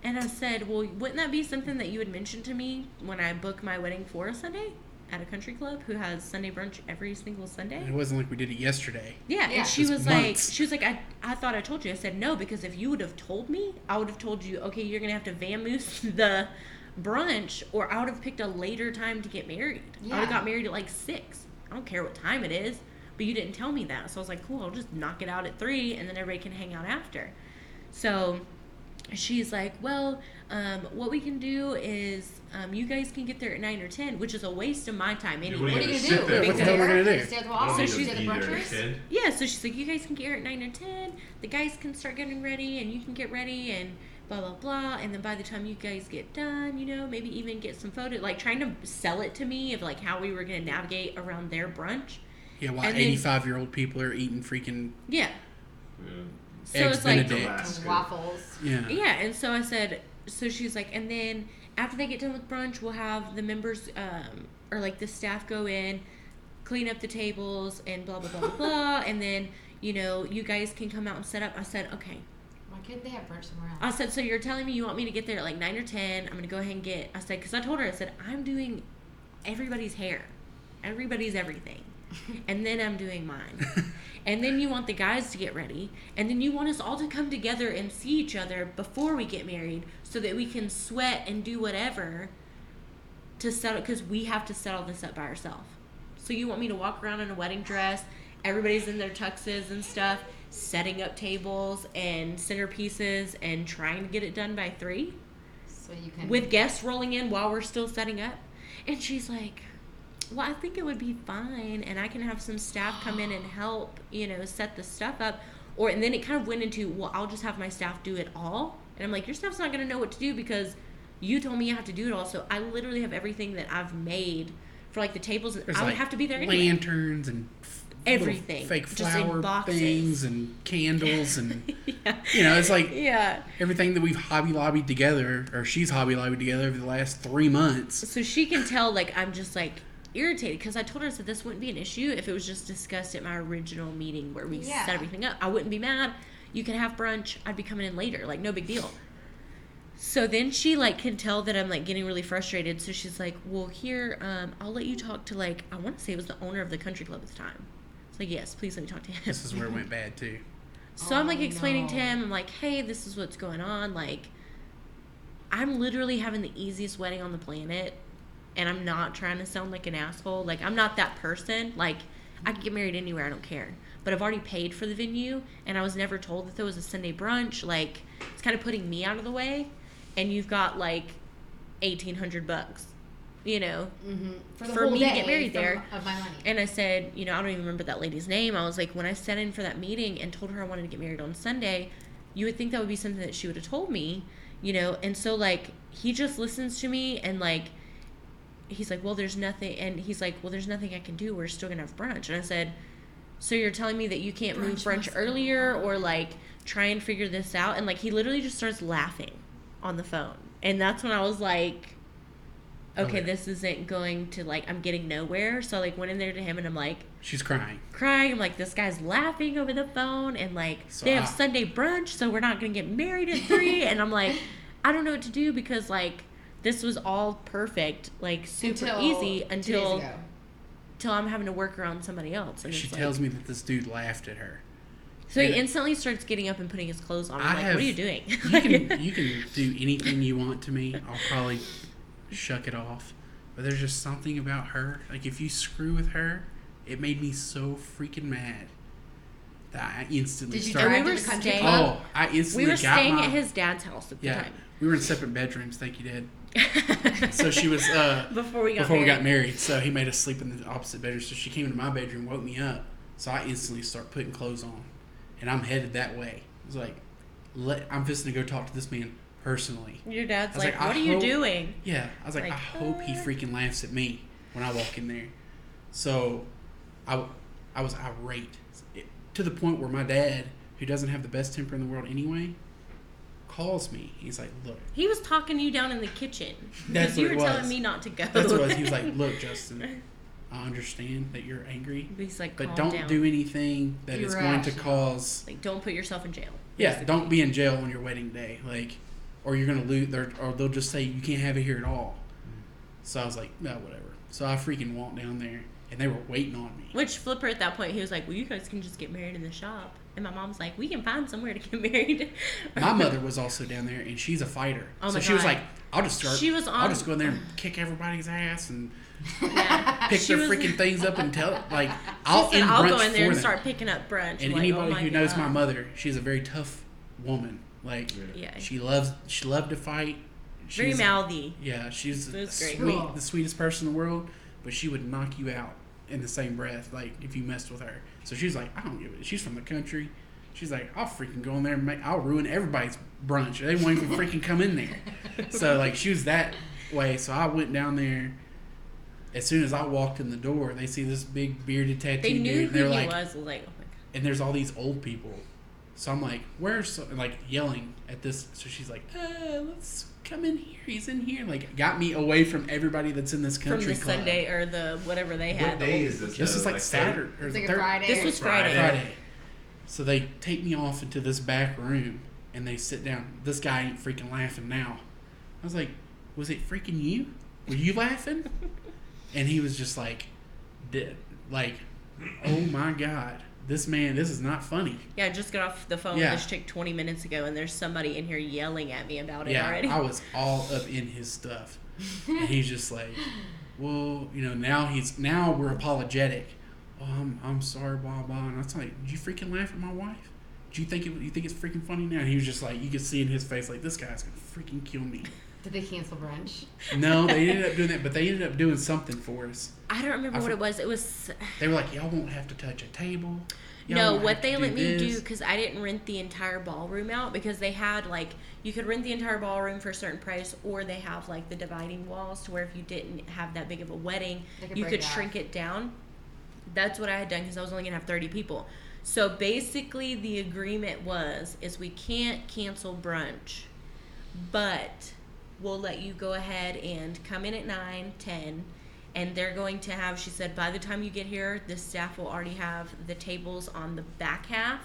And I said, well, wouldn't that be something that you would mention to me when I book my wedding for a Sunday at a country club who has Sunday brunch every single Sunday? It wasn't like we did it yesterday. Yeah, Yeah. and she It's was months. like, I thought I told you. I said, no, because if you would have told me, I would have told you, okay, you're going to have to vamoose the brunch, or I would have picked a later time to get married. I would Yeah. have got married at like 6. I don't care what time it is, but you didn't tell me that. So I was like, cool, I'll just knock it out at 3, and then everybody can hang out after. So she's like, well, what we can do is you guys can get there at 9 or 10, which is a waste of my time anyway. What What are are you Sit gonna do? there. What the hell am I gonna do? Stay at the I don't wall? need So to she's at be the there brunchers? at 10. Yeah, so she's like, you guys can get here at 9 or 10. The guys can start getting ready, and you can get ready, and blah, blah, blah. And then by the time you guys get done, maybe even get some photos. Like, trying to sell it to me of, like, how we were going to navigate around their brunch. Yeah, while And then- 85-year-old people are eating freaking Yeah. Yeah. So Eggs it's like, Benedict. Alaska. Waffles. yeah. yeah. And so I said, so she's like, and then after they get done with brunch, we'll have the members, or, like, the staff go in, clean up the tables, and blah, blah, blah, blah, blah. And then, you guys can come out and set up. I said, okay. Why couldn't they have brunch somewhere else? I said, so you're telling me you want me to get there at like 9 or 10. I'm going to go ahead and I said, because I told her, I said, I'm doing everybody's hair. Everybody's everything. And then I'm doing mine. And then you want the guys to get ready. And then you want us all to come together and see each other before we get married so that we can sweat and do whatever to settle, because we have to set all this up by ourselves. So you want me to walk around in a wedding dress, everybody's in their tuxes and stuff, setting up tables and centerpieces and trying to get it done by 3 So you can. with guests rolling in while we're still setting up? And she's like, well, I think it would be fine, and I can have some staff come in and help, set the stuff up. And then it kind of went into, well, I'll just have my staff do it all. And I'm like, your staff's not going to know what to do because you told me you have to do it all. So I literally have everything that I've made for like the tables. There's I would like have to be there anyway. lanterns and little Everything. fake Just in flower boxes. things and candles and Yeah. it's like Yeah. everything that we've hobby lobbied together, or she's hobby lobbied together over the last 3 months. So she can tell, like, I'm just, like, irritated. Because I told her, I said, this wouldn't be an issue if it was just discussed at my original meeting where we Yeah. set everything up. I wouldn't be mad. You can have brunch. I'd be coming in later. Like, no big deal. So then she, like, can tell that I'm, like, getting really frustrated. So she's like, well, here, I'll let you talk to, like, I want to say it was the owner of the country club at the time. It's like, yes, please let me talk to him. This is where it went bad too. So I'm, like, Oh, explaining no. to him. I'm like, hey, this is what's going on. Like, I'm literally having the easiest wedding on the planet, and I'm not trying to sound like an asshole. Like, I'm not that person. Like, I could get married anywhere, I don't care. But I've already paid for the venue, and I was never told that there was a Sunday brunch. Like, it's kind of putting me out of the way, and you've got, like, $1,800, you know, for me to get married there. Of my money. And I said, you know, I don't even remember that lady's name. I was like, when I sat in for that meeting and told her I wanted to get married on Sunday, you would think that would be something that she would have told me, you know. And so, like, he just listens to me, and, like, he's like, well, there's nothing. And he's like, well, there's nothing I can do. We're still going to have brunch. And I said, so you're telling me that you can't move brunch earlier or, like, try and figure this out? And, like, he literally just starts laughing on the phone. And that's when I was like, okay, this isn't going to, like, I'm getting nowhere. So I, like, went in there to him, and I'm like, She's crying. I'm like, this guy's laughing over the phone, and, like, So they have Sunday brunch, so we're not going to get married at 3. And I'm like, I don't know what to do, because, like, this was all perfect, like, super easy until I'm having to work around somebody else. And She it's tells like, me that this dude laughed at her. so he instantly starts getting up and putting his clothes on. I'm like, what are you doing? You can do anything you want to me. I'll probably shuck it off. But there's just something about her. Like, if you screw with her, it made me so freaking mad that I instantly Did you started. drive we to were the country staying- club? Oh, I instantly We were got staying my, at his dad's house at the Yeah, time. we were in separate bedrooms. Thank you, Dad. So she was Before we got married. So he made us sleep in the opposite bedroom. So she came into my bedroom, woke me up. So I instantly start putting clothes on, and I'm headed that way. I was like, I'm just gonna go talk to this man personally. Your dad's I was like, I what are you hope- doing? Yeah, I was like, Like, I hope he freaking laughs at me when I walk in there. So I was irate to the point where my dad, who doesn't have the best temper in the world anyway, calls me. He's like, look. He was talking you down in the kitchen. That's Because you what were it telling was. me not to go. That's what it was. He was like, look, Justin, I understand that you're angry, He's like, but calm don't down. do anything that is going to Irrational. cause. Like, don't put yourself in jail. Yeah, basically. don't be in jail on your wedding day, like, or you're gonna lose. Or they'll just say you can't have it here at all. So I was like, no, whatever. So I freaking walked down there, and they were waiting on me. Which Flipper at that point, he was like, well, you guys can just get married in the shop. And my mom's like, we can find somewhere to get married. My mother was also down there, and she's a fighter. Oh so my she was God. like, I'll just start. She was I'll on- just go in there and kick everybody's ass and Yeah. pick She their was- freaking things up and tell like She I'll said, end I'll brunch go in there for and them. start picking up brunch. And I'm like, anybody oh my who knows my God. mother, she's a very tough woman. Like Yeah. she loved to fight. Very She's- mouthy. Yeah, she's It was great. Cool. the sweetest person in the world, but she would knock you out in the same breath, like if you messed with her. So she's like, I don't give it. She's from the country. She's like, I'll freaking go in there and I'll ruin everybody's brunch. They won't even freaking come in there. So like she was that way. So I went down there. As soon as I walked in the door, they see this big bearded tattoo They knew dude. And who they're he like, was. Like, oh my God. and there's all these old people. So I'm like, where's like yelling at this? So she's like, let's come in here. He's in here. Like got me away from everybody that's in this From country the club. Sunday or the whatever they had. What day is this? This is like Third? Saturday or It's the like a third Friday. This was Friday. Friday. So they take me off into this back room and they sit down. This guy ain't freaking laughing now. I was like, was it freaking you? Were you laughing? And he was just like, like, oh my God, this is not funny. Yeah, I just got off the phone Yeah. with this chick 20 minutes ago, and there's somebody in here yelling at me about it Yeah, already. I was all up in his stuff. And he's just like, well, now we're apologetic. Oh, I'm sorry, blah, blah. And I was like, did you freaking laugh at my wife? Do you think it's freaking funny now? And he was just like, you could see in his face, like, this guy's going to freaking kill me. Did they cancel brunch? No, they ended up doing that, but they ended up doing something for us. I don't remember I what for- it was. It was They were like, y'all won't have to touch a table. Y'all no, won't what have they to let me do, this." because I didn't rent the entire ballroom out, because they had like, you could rent the entire ballroom for a certain price, or they have like the dividing walls to where if you didn't have that big of a wedding, They could you break could it off. shrink it down. That's what I had done, because I was only gonna have 30 people. So basically the agreement is we can't cancel brunch, but we'll let you go ahead and come in at 9, 10, and they're going to have, she said, by the time you get here, the staff will already have the tables on the back half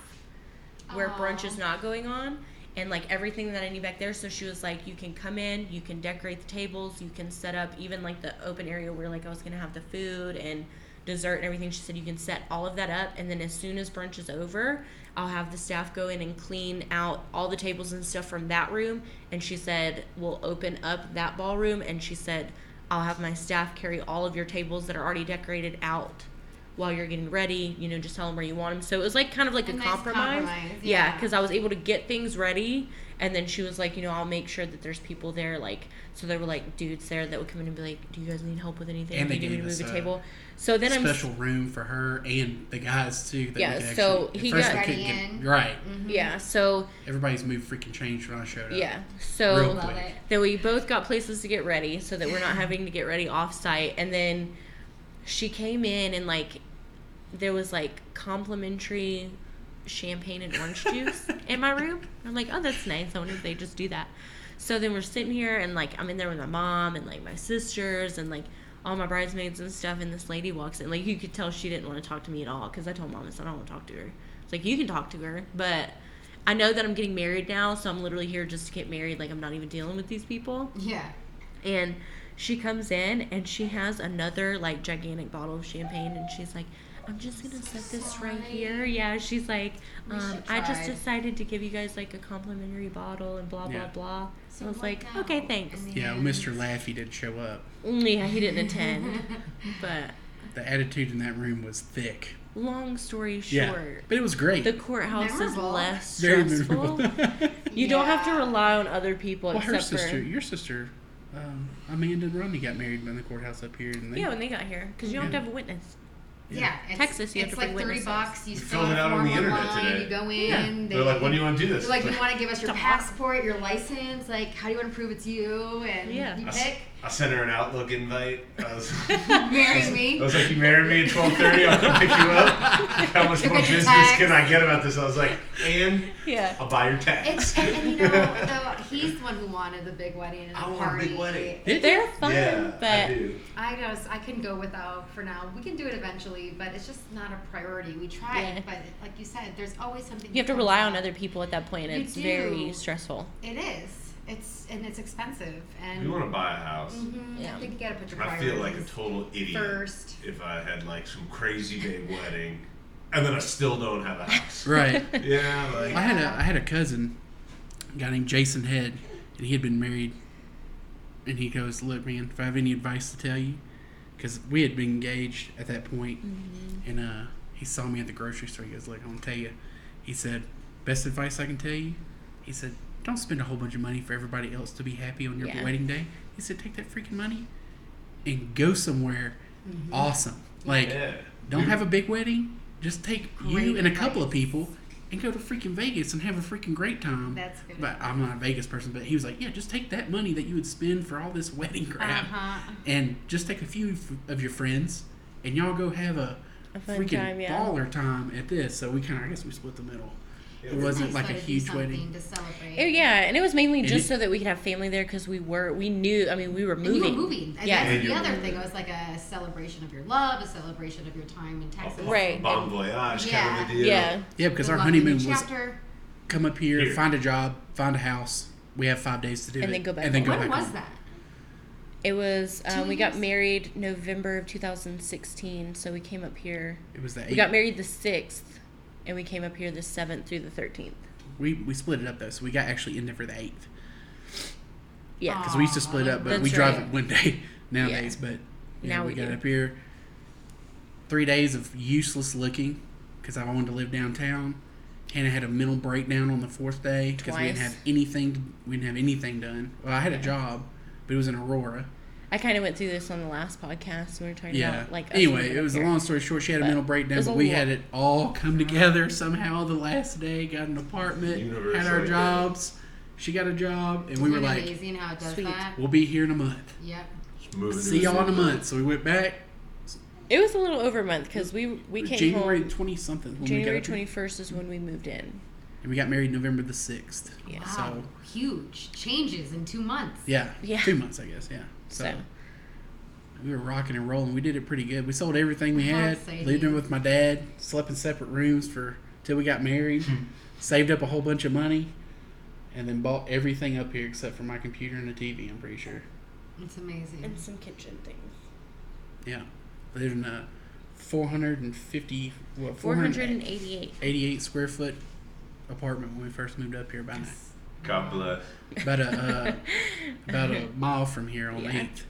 where brunch is not going on, and like everything that I need back there. So she was like, you can come in, you can decorate the tables, you can set up even like the open area where like I was gonna have the food and dessert and everything. She said you can set all of that up, and then as soon as brunch is over, I'll have the staff go in and clean out all the tables and stuff from that room. And she said we'll open up that ballroom, and she said I'll have my staff carry all of your tables that are already decorated out while you're getting ready, you know, just tell them where you want them. So it was like kind of like a nice compromise. Yeah, because I was able to get things ready, and then she was like, you know, I'll make sure that there's people there, like, so there were like dudes there that would come in and be like, do you guys need help with anything? And Do they you need me to gave move us a table? So then special room for her and the guys too. That Yeah, we could so actually, he at first got we couldn't ready get- in. right. yeah, so Everybody's mood freaking changed when I showed up. yeah, Real so Love quick. it. then we both got places to get ready so that we're not having to get ready off site. And then she came in and like there was like complimentary champagne and orange juice in my room. I'm like, oh, that's nice. I wonder if they just do that. So then we're sitting here, and like I'm in there with my mom and like my sisters and like all my bridesmaids and stuff, and this lady walks in. Like, you could tell she didn't want to talk to me at all, because I told Mom, I said, I don't want to talk to her. It's like, you can talk to her, but I know that I'm getting married now, so I'm literally here just to get married. Like, I'm not even dealing with these people. Yeah. And she comes in, and she has another like gigantic bottle of champagne, and she's like, I'm just gonna set this right here. Yeah, she's like, should I just try. decided to give you guys like a complimentary bottle and blah blah Yeah. blah. So I was what like, now? okay, thanks. And then- Yeah, well, Mr. Laffy didn't show up. Yeah, he didn't attend. But The attitude in that room was thick. long story Yeah, short, but it was great. the courthouse Memorable. is less Very stressful. memorable. You don't have to Yeah. rely on other people Well, her except sister, for your sister, Amanda and Rodney got married in the courthouse up here, and they, yeah, when they got here, because you don't have to Yeah. have a witness. Yeah, it's, Texas, you have it's to like bring $30. witnesses. You We fill filled out it a out on form the internet online, today. you go in. Yeah. They, They're like, when do you want to do this? They're like, you want to give us your Tomorrow. passport, your license? Like, how do you want to prove it's you? And Yeah. you I, s- pick. I sent her an Outlook invite. I was, Marry I me. was like, you marry me at 12:30. I'll come pick you up. How much Look more at your business tags. can I get about this? I was like, and Yeah. I'll buy your tags. It's, and you know, though, he's the one who wanted the big wedding and the I want a party. big wedding. Did They're fun, yeah, but I do. I couldn't go without for now. We can do it eventually, but it's just not a priority. We tried, Yeah. but like you said, there's always something. you have to that rely comes on up. other people at that point. You It's do. very stressful. It is. It's expensive, and You want to buy a house? Mhm, Yeah. I think you gotta put your I feel like a priorities total idiot first. if I had like some crazy big wedding and then I still don't have a house. right. Yeah, like I had a cousin, a guy named Jason Head, and he had been married. And he goes, "Look, man, if I have any advice to tell you, because we had been engaged at that point, and he saw me at the grocery store. He goes, look, I'm gonna tell you. He said, best advice I can tell you. He said, don't spend a whole bunch of money for everybody else to be happy on your Yeah. wedding day. He said, take that freaking money and go somewhere awesome. Like, yeah. don't have a big wedding. Just take you Great and a couple of advice. people and go to freaking Vegas and have a freaking great time. That's good. But I'm not a Vegas person, but he was like, yeah, just take that money that you would spend for all this wedding crap and just take a few of your friends and y'all go have a fun freaking time, yeah. baller time at this. So we kind of, I guess we split the middle. Yeah, It we- wasn't Nice like a way to do huge something wedding. to celebrate. Yeah, and it was mainly And just it- so that we could have family there, because we knew, I mean, we were And moving. you were moving. And Yeah. that's And the you were other moving. thing. It was like a celebration of your love, a celebration of your time in Texas. Right. Bon voyage kind of Yeah. a deal. Yeah. Yeah, because Good our luck in the honeymoon was chapter. come up here, Here. find a job, find a house. We have 5 days to do And it. then go back And then home. go When back was home. that? It was, 2 we got years? married November of 2016, so we came up here. It was the 8th. We got married the 6th, and we came up here the 7th through the 13th. We split it up though, so we got actually in there for the 8th. Yeah. Because we used to split up, but we That's drive right. it one day nowadays. But yeah, Now we we got do. up here. 3 days of useless looking because I wanted to live downtown. Hannah had a mental breakdown on the 4th day because we didn't Twice. have anything. We didn't have anything done. Well, I had a job, but it was in Aurora. I kind of went through this on the last podcast. We were talking Yeah. about, like, us Anyway, moving it up was a here. long story short. She had a But mental it breakdown, was but a we lot. had it all come together somehow the last day. Got an apartment, had our Universally. jobs. She got a job, and we were Isn't it like, amazing how it does Sweet. that? "We'll be here in a month. Yep. Just moving to See the y'all in a city. month." So we went back. It was a little over a month, because we came January home. 20 something. January 21st is when we moved in. And we got married November the 6th. Yeah. Wow. So Huge changes in 2 months. yeah, Yeah. 2 months I guess. Yeah. So, So, we were rocking and rolling. We did it pretty good. We sold everything we How had. exciting. Lived in with my dad. Slept in separate rooms till we got married. Saved up a whole bunch of money, and then bought everything up here except for my computer and a TV. I'm pretty sure. It's amazing. and some kitchen things. Yeah. Lived in a 450, 488. 88 square foot apartment when we first moved up here. God bless. About a mile from here on Yeah. 8th.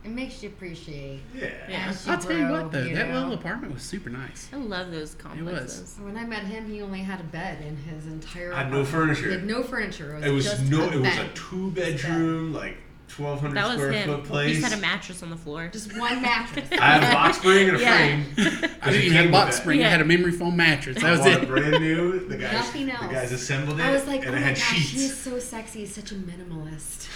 It makes you appreciate. Yeah. as I'll tell you grow, what though, you that know? little apartment was super nice. I love those complexes. When I met him, he only had a bed in his entire. Had no apartment. furniture. He had no furniture. It was just it was a bed. 2-bedroom, like 1,200 That was square him. foot place. He just had a mattress on the floor. Just one mattress. I had a box spring and a Yeah. frame. I didn't even have a came box with that. spring. I Yeah. had a memory foam mattress. That was I bought it. brand new. The guys, Nothing else. The guys assembled it, I was like, and oh it my had gosh, sheets. he's so sexy. He's such a minimalist.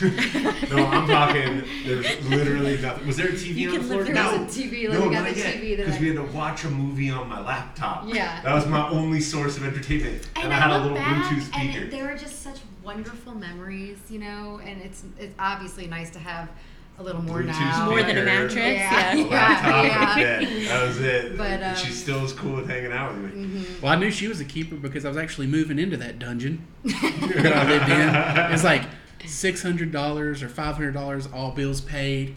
No, I'm talking. There's literally nothing. Was there a TV You on the can floor? live your There own- was a TV. Like No, we got not the yet. TV that Because I. we had to watch a movie on my laptop. Yeah. That was my only source of entertainment. And I I had a look little back, Bluetooth speaker. and they were just such wonderful memories, you know. And it's obviously nice to have a little more Bluetooth now. More than a speaker, mattress. Yeah. a Yeah. laptop, Yeah. and a bed. That was it. But, And she still was cool with hanging out with me. Well, I knew she was a keeper because I was actually moving into that dungeon that I lived in. It was like $600 or $500, all bills paid,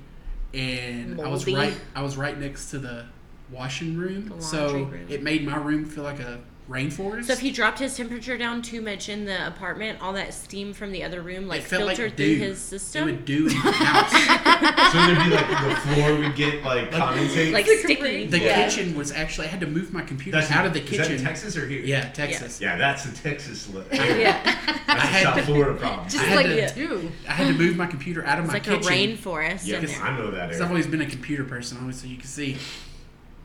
and I was Moldy. right next to the washing room, The so laundry room. it made my room feel like a rainforest. So if he dropped his temperature down too much in the apartment, all that steam from the other room like it felt filtered like through dew. his It system. would dew in my house. So there'd be like the floor would get like condensate. Like sticky. The Yeah. kitchen was actually I had to move my computer That's out of the Is that in kitchen. Texas or here? Yeah, Texas. Yeah, that's the Texas area. Yeah. That's I a had South to- Florida problem. Just I had like to- you do. I had to move my computer out of It's my like kitchen. a rainforest in Yes, there. I know that Because I've area. always been a computer person, obviously you can see.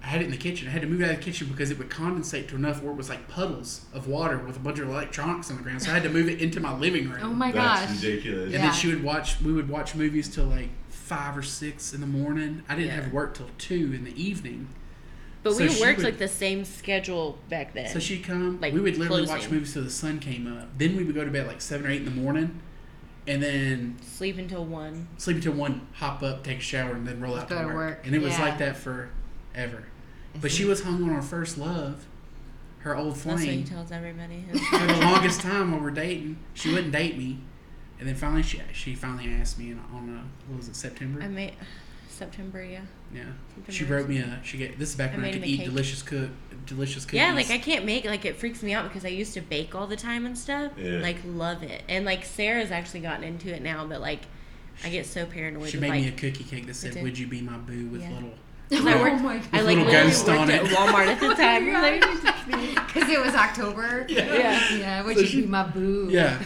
I had it in the kitchen. I had to move it out of the kitchen because it would condensate to enough where it was like puddles of water with a bunch of electronics on the ground. So I had to move it into my living room. Oh my That's gosh. ridiculous. And Yeah. then we would watch movies till like 5 or 6 in the morning. I didn't Yeah. have work till 2 in the evening. But So we she worked would- like the same schedule back then. So she'd come. Like we would literally watch closing. movies till the sun came up. Then we would go to bed like 7 or 8 in the morning, and then Sleep until 1. sleep until 1, hop up, take a shower, and then roll out to Go to work. work. And it was Yeah. like that forever. But she Isn't- was hung on our first love, her old That's what he flame. tells everybody. For the longest time while we're dating, she wouldn't date me, and then finally she finally asked me on what was it, September? I made September, yeah. Yeah. September She wrote me this is back I when I made could him a eat cake. delicious cookies. Yeah, like I can't make like it freaks me out because I used to bake all the time and stuff. Yeah. Like love it, and like Sarah's actually gotten into it now, but like I get so paranoid. She with, made like, me a cookie cake that said, did? "Would you be my boo?" with Yeah. little. 'cause I worked, my I like little literally ghost on worked at it. Walmart at the time. Because it was October. Yeah. Yeah, would So you she- be my boo? Yeah.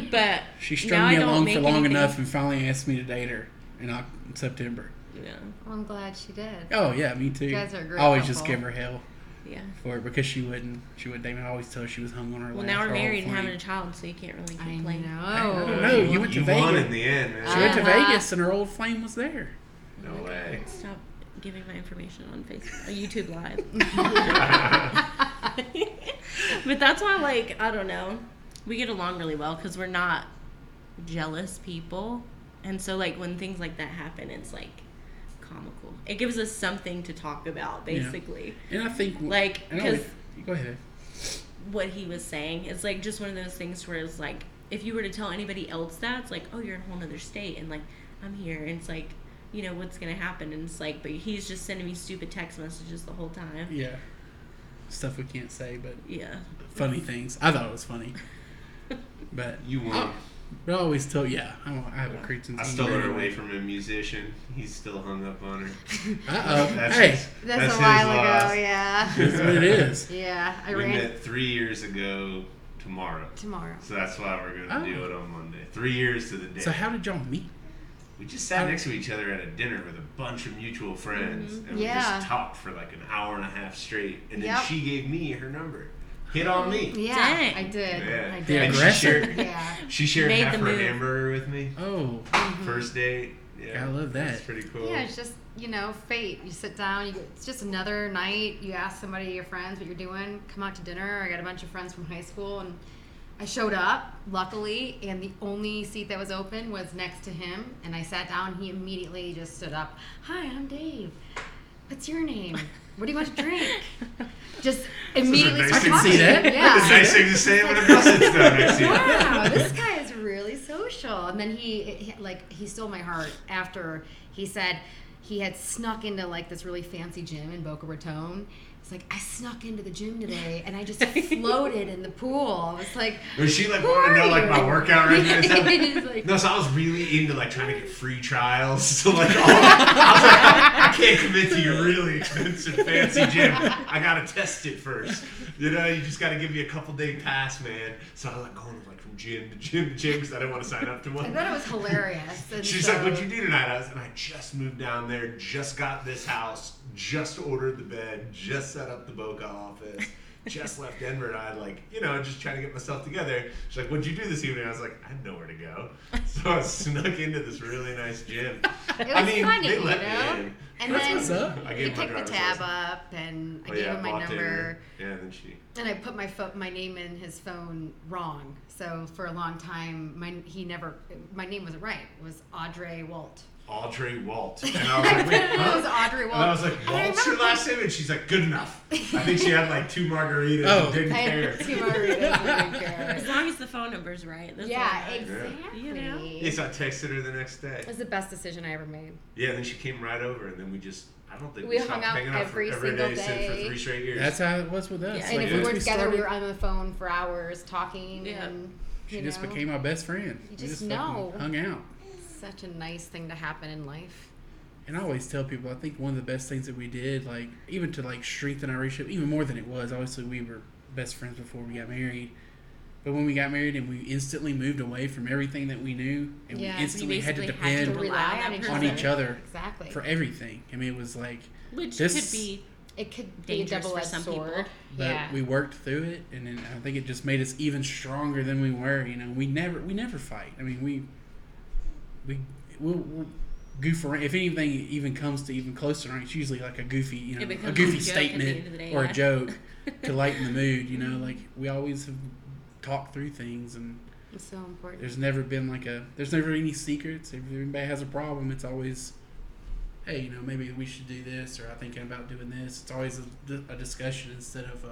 But She now strung I me don't along make for long anything. enough and finally asked me to date her in September. Yeah, Well, I'm glad she did. Oh yeah, me too. You guys are a great I always just couple. give her hell yeah. for it because she wouldn't date me. I always tell her she was hung on her Well, last. now we're her old married and flame. having a child, so you can't really I complain. know. No, you went to won Vegas. in the end, man. She went to Uh-huh. Vegas and her old flame was there. No way. Stop giving my information on Facebook, YouTube Live. But that's why, like, I don't know, we get along really well because we're not jealous people, and so like when things like that happen, it's like comical. It gives us something to talk about, basically. And I think Like, I know 'cause- go ahead. What he was saying, it's like just one of those things where it's like if you were to tell anybody else that, it's like, oh, you're in a whole nother state, and like I'm here, and it's like, you know, what's gonna happen, and it's like, but he's just sending me stupid text messages the whole time. Yeah. Stuff we can't say, but Yeah. funny things. I thought it was funny. But You won. but I always tell I have a creep sense I of stole humor her away anyway. from a musician. He's still hung up on her. Uh-oh. That's Hey, his- That's his a while loss. ago, yeah. that's what it is. Yeah, I We ran met 3 years ago tomorrow. tomorrow. So that's why we're going to Oh. do it on Monday. 3 years to the day. So how did y'all meet? We just sat next to each other at a dinner with a bunch of mutual friends. And we Yeah. just talked for like an hour and a half straight. And then Yep. she gave me her number. Hit on me. Yeah, Dang. I did. Yeah. I The did. And she aggressor. shared, Yeah. she shared Made half the her move. hamburger with me. Oh, First date. Yeah. I love that. That's pretty cool. Yeah, it's just, fate. You sit down, it's just another night. You ask somebody, your friends, what you're doing. Come out to dinner. I got a bunch of friends from high school, and I showed up, luckily, and the only seat that was open was next to him. And I sat down. He immediately just stood up. Hi, I'm Dave. What's your name? What do you want to drink? Just immediately nice started thing to talking see to that. him. It's a Yeah. nice thing to say when a girl sits down next to you. Wow, this guy is really social. And then he stole my heart after he said he had snuck into like this really fancy gym in Boca Raton. It's like, I snuck into the gym today and I just floated in the pool. It's like, Was she like who wanting to are know like you? my workout regimen and stuff? It's like, No, so I was really into like trying to get free trials. So like, I was like, I can't commit to your really expensive fancy gym. I gotta test it first. You know, you just gotta give me a couple day pass, man. So I was like going like from gym to gym to gym because I didn't want to sign up to I one. thought it was hilarious. And She's so, like, "What'd you do tonight?" I just moved down there, just got this house, just ordered the bed, just set up the Boca office, just left Denver, and I like, you know, just trying to get myself together. She's like, "What'd you do this evening?" I was like, "I had nowhere to go," so I snuck into this really nice gym. It was I mean, funny, they let you me know? in. And That's then what's up. I he gave my picked the driver's tab license. up, and I Oh, gave yeah, him my bought number. dinner. Yeah, and then she. And I put my name in his phone wrong. So for a long time, my name wasn't right. It was Audra Walt. Audrey Walt. And I was like, wait, It huh? was Audrey Walt. And I was like, Walt's your last name? And she's like, good enough. I think she had like 2 margaritas and didn't I care. had 2 margaritas and didn't As care. long as the phone number's right. That's Yeah, all that matters. exactly. You know? Yeah, so I texted her the next day. It was the best decision I ever made. Yeah, and then she came right over, and then we just, I don't think We we hung stopped out hanging out every every single day for day. 3 straight years. That's how it was with us. Yeah. And Like, if we once were together, we started, were on the phone for hours talking. Yeah. And, she you just know, became my best friend. You We just fucking know. hung out. such a nice thing to happen in life. And I always tell people, I think one of the best things that we did, like, even to, like, strengthen our relationship, even more than it was, obviously we were best friends before we got married. But when we got married and we instantly moved away from everything that we knew, and Yeah. we instantly You had to basically had To depend rely on that each on other. each other Exactly. for everything. I mean, it was like, Which This- could be It could be a dangerous for double-edged some sword. people. but Yeah. we worked through it, and then I think it just made us even stronger than we were. You know, we never fight. I mean, we'll goof around. If anything even comes to even close to it's usually like a goofy, you know, It a becomes goofy a joke at the statement end of the day, or yeah. a joke to lighten the mood. You know, like we always have talked through things, and It's so important. there's never been there's never any secrets. If anybody has a problem, it's always, hey, you know, maybe we should do this, or I'm thinking about doing this. It's always a discussion instead of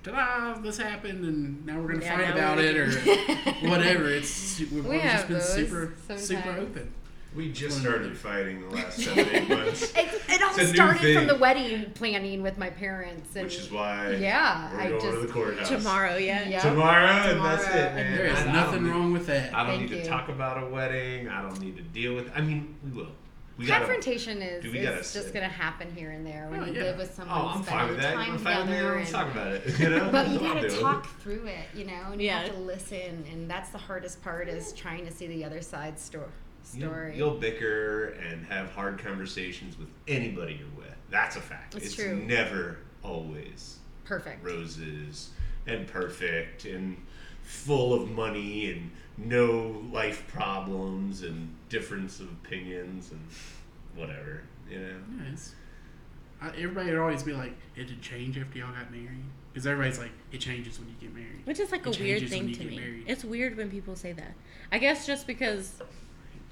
ta-da, this happened, and now we're gonna Yeah, fight now about we're it, or whatever. We've We just have been those super sometimes. open. We just started fighting the last 7-8 months, It all It's a new started thing. from the wedding planning with my parents, and which is why yeah, we're I going to just the courthouse tomorrow, yeah. Yeah. Tomorrow, and that's it, Tomorrow, man. and There is I don't nothing need- wrong with that. I don't Thank need to you. talk about a wedding. I don't need to deal with. I mean, we will. We gotta. confrontation is we gotta it's just sit. gonna happen here and there when Oh, you yeah. live with someone, Oh, I'm fine spending with that. You time want to fight with me? together, Let's and- talk about it. You know. but you I'll gotta do it. talk through it, you know, and you Yeah. have to listen, and that's the hardest part is trying to see the other side story. You'll bicker and have hard conversations with anybody you're with. That's a fact. It's It's true. never always Perfect. roses and perfect and full of money and no life problems and difference of opinions and whatever. You know. Nice. Everybody would always be like, it did change after y'all got married, because everybody's like, it changes when you get married. Which is like a It weird changes when thing you to get me. married. It's weird when people say that. I guess just because,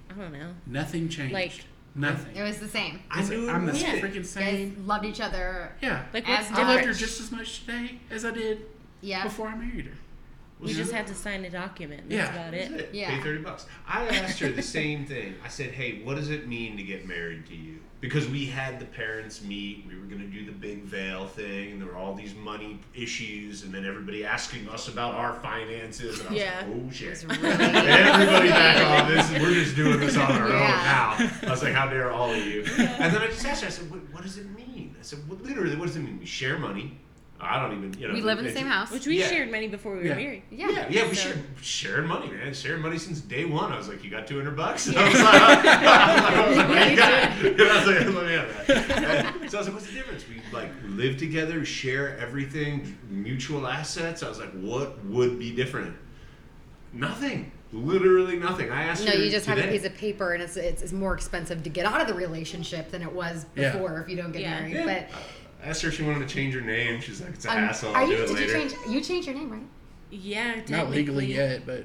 I don't know. Nothing changed. Like- nothing. It was the same. I knew it I'm the would. freaking You guys same. loved each other. Yeah. Like, As what's I loved her different? just as much today as I did Yeah. before I married her. We just had to sign a document. That's Yeah. about That's it. it. Yeah. Pay $30. I asked her the same thing. I said, "Hey, what does it mean to get married to you?" Because we had the parents meet. We were going to do the big veil thing, and there were all these money issues, and then everybody asking us about our finances. And I was Yeah. like, "Oh shit!" It was really Everybody back on this. We're just doing this on our own Yeah. now. I was like, "How dare all of you?" And then I just asked her. I said, "What does it mean?" I said, "Literally, what does it mean? We share money. I don't even, you know." we live in the same house. Which we Yeah. shared money before we were Yeah. married. Yeah, we so- shared money, man. Shared money since day one. I was like, "You got $200?" Yeah. I was like, "What do you got?" And I was like, "Let me have that." And so I was like, "What's the difference? We live together, share everything, mutual assets." I was like, "What would be different?" Nothing. Literally nothing. I asked No, her you just have a today. piece of paper, and it's more expensive to get out of the relationship than it was Yeah. before if you don't get Yeah. married. Yeah. But I asked her if she wanted to change her name. She's like, "It's a hassle. are I'll you? do it Did later." you changed your name, right? Yeah, Not legally technically. yet, but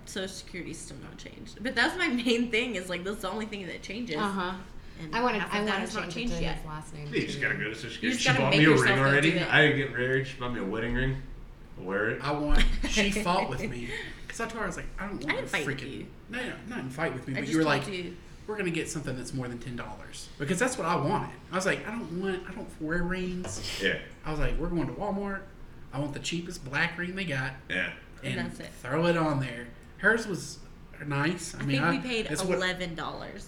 Social Security's still not changed. But that's my main thing. Is like that's the only thing that changes. huh. And I want half to. of I that want has to not change changed it to yet. his last name. You just gotta go to Social Security. just She gotta bought make me a yourself ring go already. do it. I didn't get married. She bought me a wedding ring. I'll wear it. she fought with me. Because I told her, I was like, I don't want I didn't to fight with freaking. you. No, not in fight with me, I but just you were told like, you. we're gonna get something that's more than $10 because that's what I wanted. I was like, I don't wear rings. Yeah. I was like, we're going to Walmart. I want the cheapest black ring they got. Yeah. And that's it. Throw it on there. Hers was nice. I think we paid $11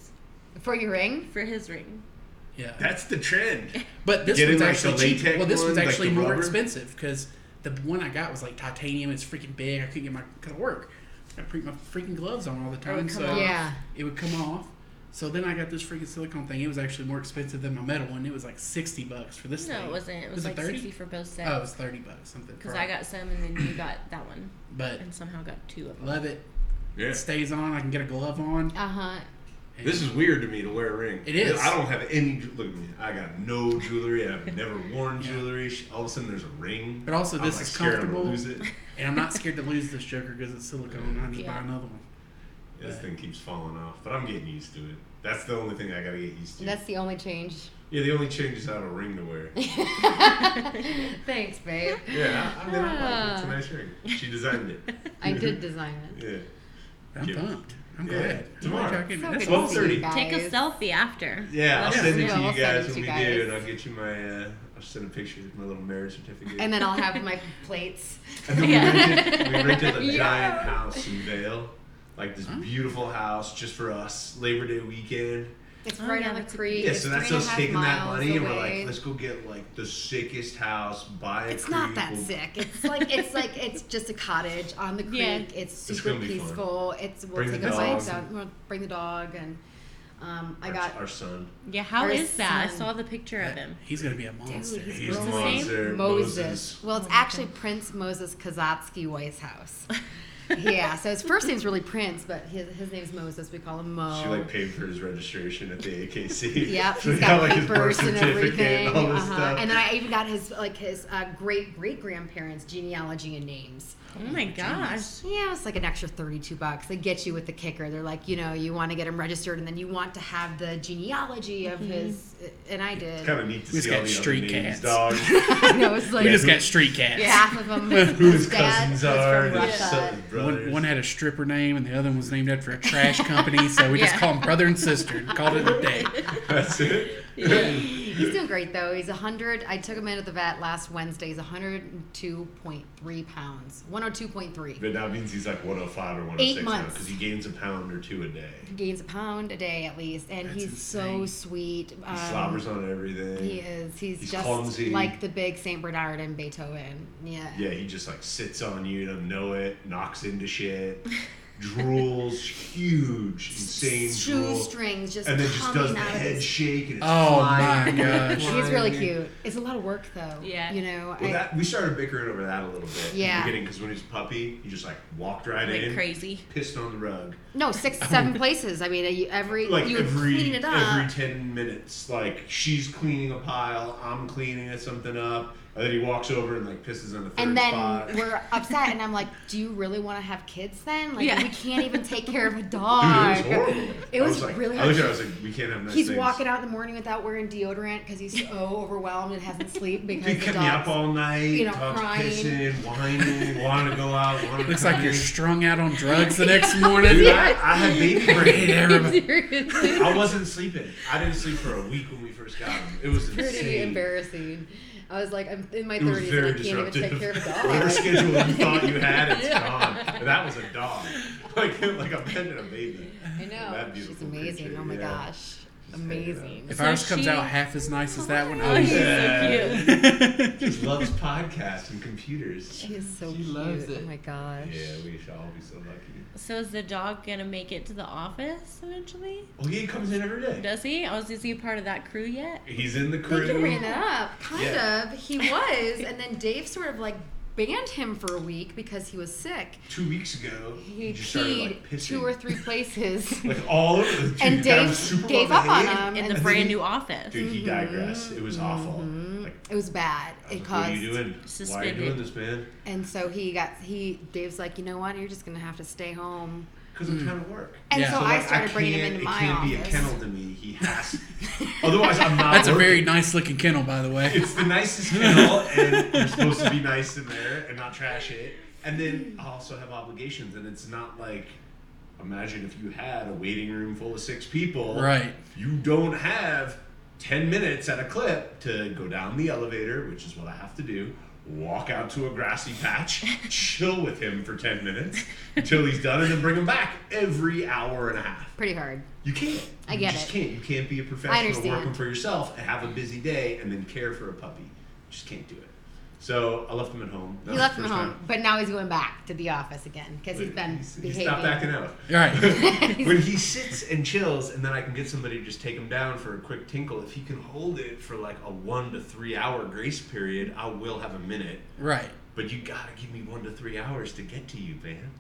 For your ring? for his ring. Yeah. That's the trend. But this Getting, one's like, actually the cheap. latex Well, this one, one's like actually the more rubber? expensive because the one I got was like titanium. It's freaking big. I couldn't get my couldn't work. I put my freaking gloves on all the time, would come so off. Yeah. it would come off. So then I got this freaking silicone thing. It was actually more expensive than my metal one. It was like $60 for this thing. No, it wasn't. It was like 30? 60 for both sets. Oh, it was $30 something. Because I got some and then you got that one. But And somehow got 2 of them. love it. Yeah. It stays on. I can get a glove on. Uh-huh. And This is weird to me to wear a ring. It is. I don't have any. Look at me. I got no jewelry. I've never worn Yeah. jewelry. All of a sudden, there's a ring. But also, I'm, this like, is scared I'm gonna comfortable. lose it. And I'm not scared to lose this joker because it's silicone. I just buy Yeah. another one. This thing keeps falling off, but I'm getting used to it. That's the only thing I gotta get used to. That's the only change. Yeah, the only change is I have a ring to wear. Thanks, babe. Yeah, I mean, I like it. It's a nice ring. She designed it. I did design it. Yeah. I'm Cute. pumped. I'm Yeah. glad. Tomorrow. Talking- So that's good to awesome. see you 12:30. guys. Take a selfie after. Yeah, I'll Let us send it know. to you We'll guys send it when we to you do, guys. and I'll get you my. I'll send a picture of my little marriage certificate. And then I'll have my plates. And then Yeah. we rented a Yeah. giant house in Vail, like this beautiful house just for us. Labor Day weekend. It's Oh, right yeah, on the that's a creek. Yeah, It's so that's 3.5 us taking that miles money and we're away. like, let's go get like the sickest house by a It's creek. not that We'll- sick. It's just a cottage on the creek. Yeah. It's It's super gonna be fun. peaceful. We'll Bring take the a bike dogs down. and- We'll bring the dog and I Our- got our son. Yeah, how Our is that? I son. saw the picture of him. He's gonna be a monster. he's He's a What's his name? monster. Moses. Well, it's Oh my actually God. Prince Moses Kazatsky Weishaus. Yeah, so his first name's really Prince, but his name's Moses. We call him Mo. She like paid for his registration at the AKC. Yep, So he's he got like, his birth papers and certificate everything. and all this stuff. And then I even got his great great grandparents' genealogy and names. Oh my gosh. Yeah, it's like an extra $32. They get you with the kicker. They're like, you want to get him registered, and then you want to have the genealogy of his. And I did. It's kind of neat to We see just all got the street other names, cats. dogs. I know, it's like We just got street cats. half of them. Who his his dad cousins was are, from their Russia. sons, brothers. One had a stripper name, and the other one was named after a trash company. So we just Yeah. call them brother and sister. And called it a day. That's it. He's doing great though. He's 100. I took him in at the vet last Wednesday. He's 102.3 pounds. 102.3. But that means he's like 105 or 106 8 now months. because he gains a pound or two a day. He gains a pound a day at least, and That's he's so insane. sweet. He slobbers on everything. He is. He's He's just clumsy. like the big Saint Bernard and Beethoven. Yeah. Yeah, he just like sits on you, doesn't know it, knocks into shit, drools, huge, insane drool. Shoestrings just And then just coming does the out of head his. shake and it's Oh flying. my gosh. He's really flying. cute. It's a lot of work though. Yeah. You know. Well, that we started bickering over that a little bit. Yeah. In the beginning, because when he was a puppy, he just like walked right Like in, crazy. pissed on the rug. no, 6 7 places. I mean, Like you would every clean it up. every 10 minutes, like she's cleaning a pile, I'm cleaning something up, and then he walks over and like pisses on the third And then spot. we're upset, and I'm like, "Do you really want to have kids then? Like, Yeah. we can't even take care of a Dude, dog." it was horrible. It was I was like, really I looked at it, I hard. was like, we can't have nice He's things. walking out in the morning without wearing deodorant because he's so overwhelmed and hasn't slept because He the kept me up dog's. all night, you know, dog's crying. pissing, whining, wanting to go out, wanting to Looks like you're cry. strung out on drugs the next morning. Dude, I had baby Hate brain. everybody. Seriously. I wasn't sleeping. I didn't sleep for a week when we first got him. It was Pretty insane. embarrassing. I was like, I'm in my It was 30s very and I can't even disruptive. take care of a dog. Whatever schedule you thought you had, it's Yeah. gone. And that was a dog. Like I'm petting a baby. I know. That She's beautiful amazing. creature, Oh my yeah. gosh. Amazing. If So ours comes she- out half as nice as that one, Oh, oh he's yeah. so cute. Just loves podcasts and computers. She is so She cute. loves it. Oh my gosh. Yeah, we should all be so lucky. So is the dog gonna make it to the office eventually? Oh, he comes in every day. Does he? Is he a part of that crew yet? He's in the I think he crew. ran that up. Kind Yeah. of. He was. And then Dave sort of like banned him for a week because he was sick. 2 weeks ago, He just started peed like pissing. 2 or 3 places. Like all over the dude, And got him Dave super gave well up on behaved. him. In and the brand new office. Dude, he digressed. It was awful. Like, It was bad. I was It like, what are caused. you doing? Why are you Suspended. doing this, man? And so Dave's like, you know what? You're just gonna have to stay home. Because I'm trying to work. And Yeah. so So, I like, started bringing him can't- into my It can't office. be a kennel to me. He has. Otherwise, I'm not. That's a very working. nice looking kennel, by the way. It's the nicest kennel, and you're supposed to be nice in there and not trash it. And then I also have obligations, and it's not like imagine if you had a waiting room full of 6 people. Right. You don't have 10 minutes at a clip to go down the elevator, which is what I have to do, walk out to a grassy patch, chill with him for 10 minutes until he's done, and then bring him back every hour and a half. Pretty hard. You can't. I get You just it. can't. You can't be a I professional understand. working for yourself and have a busy day and then care for a puppy. You just can't do it. So I left him at home. That He was left the him first home, time. but now he's going back to the office again because he's been He behaving. stopped acting out. Right. When he sits and chills, and then I can get somebody to just take him down for a quick tinkle. If he can hold it for like a 1 to 3 hour grace period, I will have a minute. Right. But you gotta give me 1 to 3 hours to get to you, man.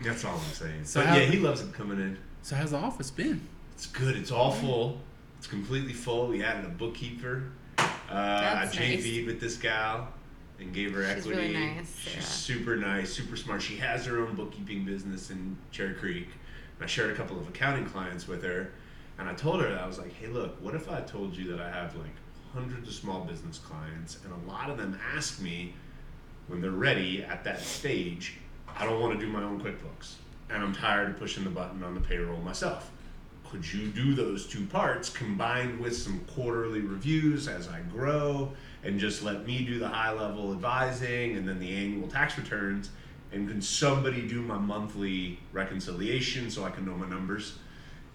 That's all I'm saying. So But how- yeah, he loves him coming in. So how's the office been? It's good. It's all full. It's completely full. We added a bookkeeper. I That's JV'd with this gal and gave her She's equity. really nice, Sarah. She's super nice, super smart. She has her own bookkeeping business in Cherry Creek. And I shared a couple of accounting clients with her. And I told her, I was like, hey, look, what if I told you that I have like hundreds of small business clients, and a lot of them ask me when they're ready at that stage, I don't want to do my own QuickBooks, and I'm tired of pushing the button on the payroll myself. Could you do those 2 parts combined with some quarterly reviews as I grow, and just let me do the high level advising and then the annual tax returns? And can somebody do my monthly reconciliation so I can know my numbers?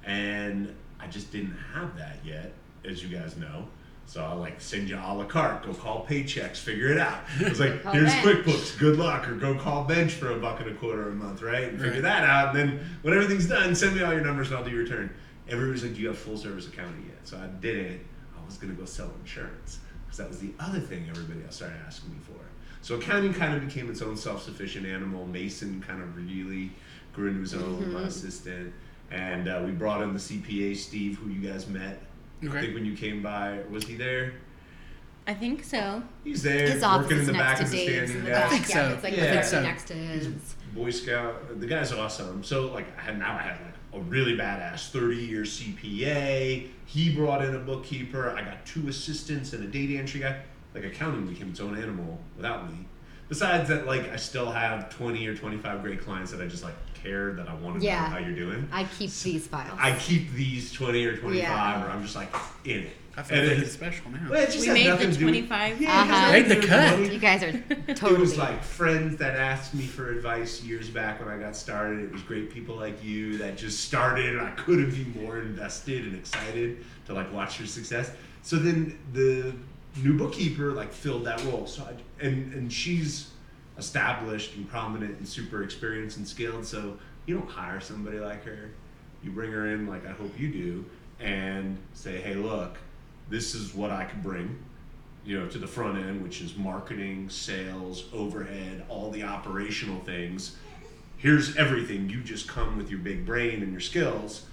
And I just didn't have that yet, as you guys know. So I like send you a la carte, go call Paychecks, figure it out. I was like, Call here's Bench. QuickBooks, good luck, or go call Bench for $1.25 a month, right? And figure Right. that out. And then when everything's done, send me all your numbers and I'll do your return. Everybody's like, do you have full service accounting yet? So I didn't. I was gonna go sell insurance because that was the other thing everybody else started asking me for. So accounting kind of became its own self-sufficient animal. Mason kind of really grew into his own, my assistant. And we brought in the CPA, Steve, who you guys met. I Okay. think when you came by, was he there? I think so. He's there, His office working in is the back next as to a Dave's standing in the desk. back. so. Yeah, it's like Yeah. literally So. next to his. Boy Scout. The guy's awesome. So like I had like a really badass 30-year CPA. He brought in a bookkeeper. I got 2 assistants and a data entry guy. Like accounting became its own animal without me. Besides that, like I still have 20 or 25 great clients that I just like care that I want to Yeah. know how you're doing. I keep these files. I keep these 20 or 25, Yeah. or I'm just like in it. I feel And like it- it's special now. Well, it just We has made nothing the to do- 25. Yeah, it has Uh-huh. nothing Made to the do with cut. money. You guys are totally. It was like friends that asked me for advice years back when I got started. It was great people like you that just started, and I couldn't be more invested and excited to like watch your success. So then the new bookkeeper like filled that role. So and she's established and prominent and super experienced and skilled. So you don't hire somebody like her. You bring her in like I hope you do, and say, hey, look, this is what I can bring, to the front end, which is marketing, sales, overhead, all the operational things. Here's everything. You just come with your big brain and your skills,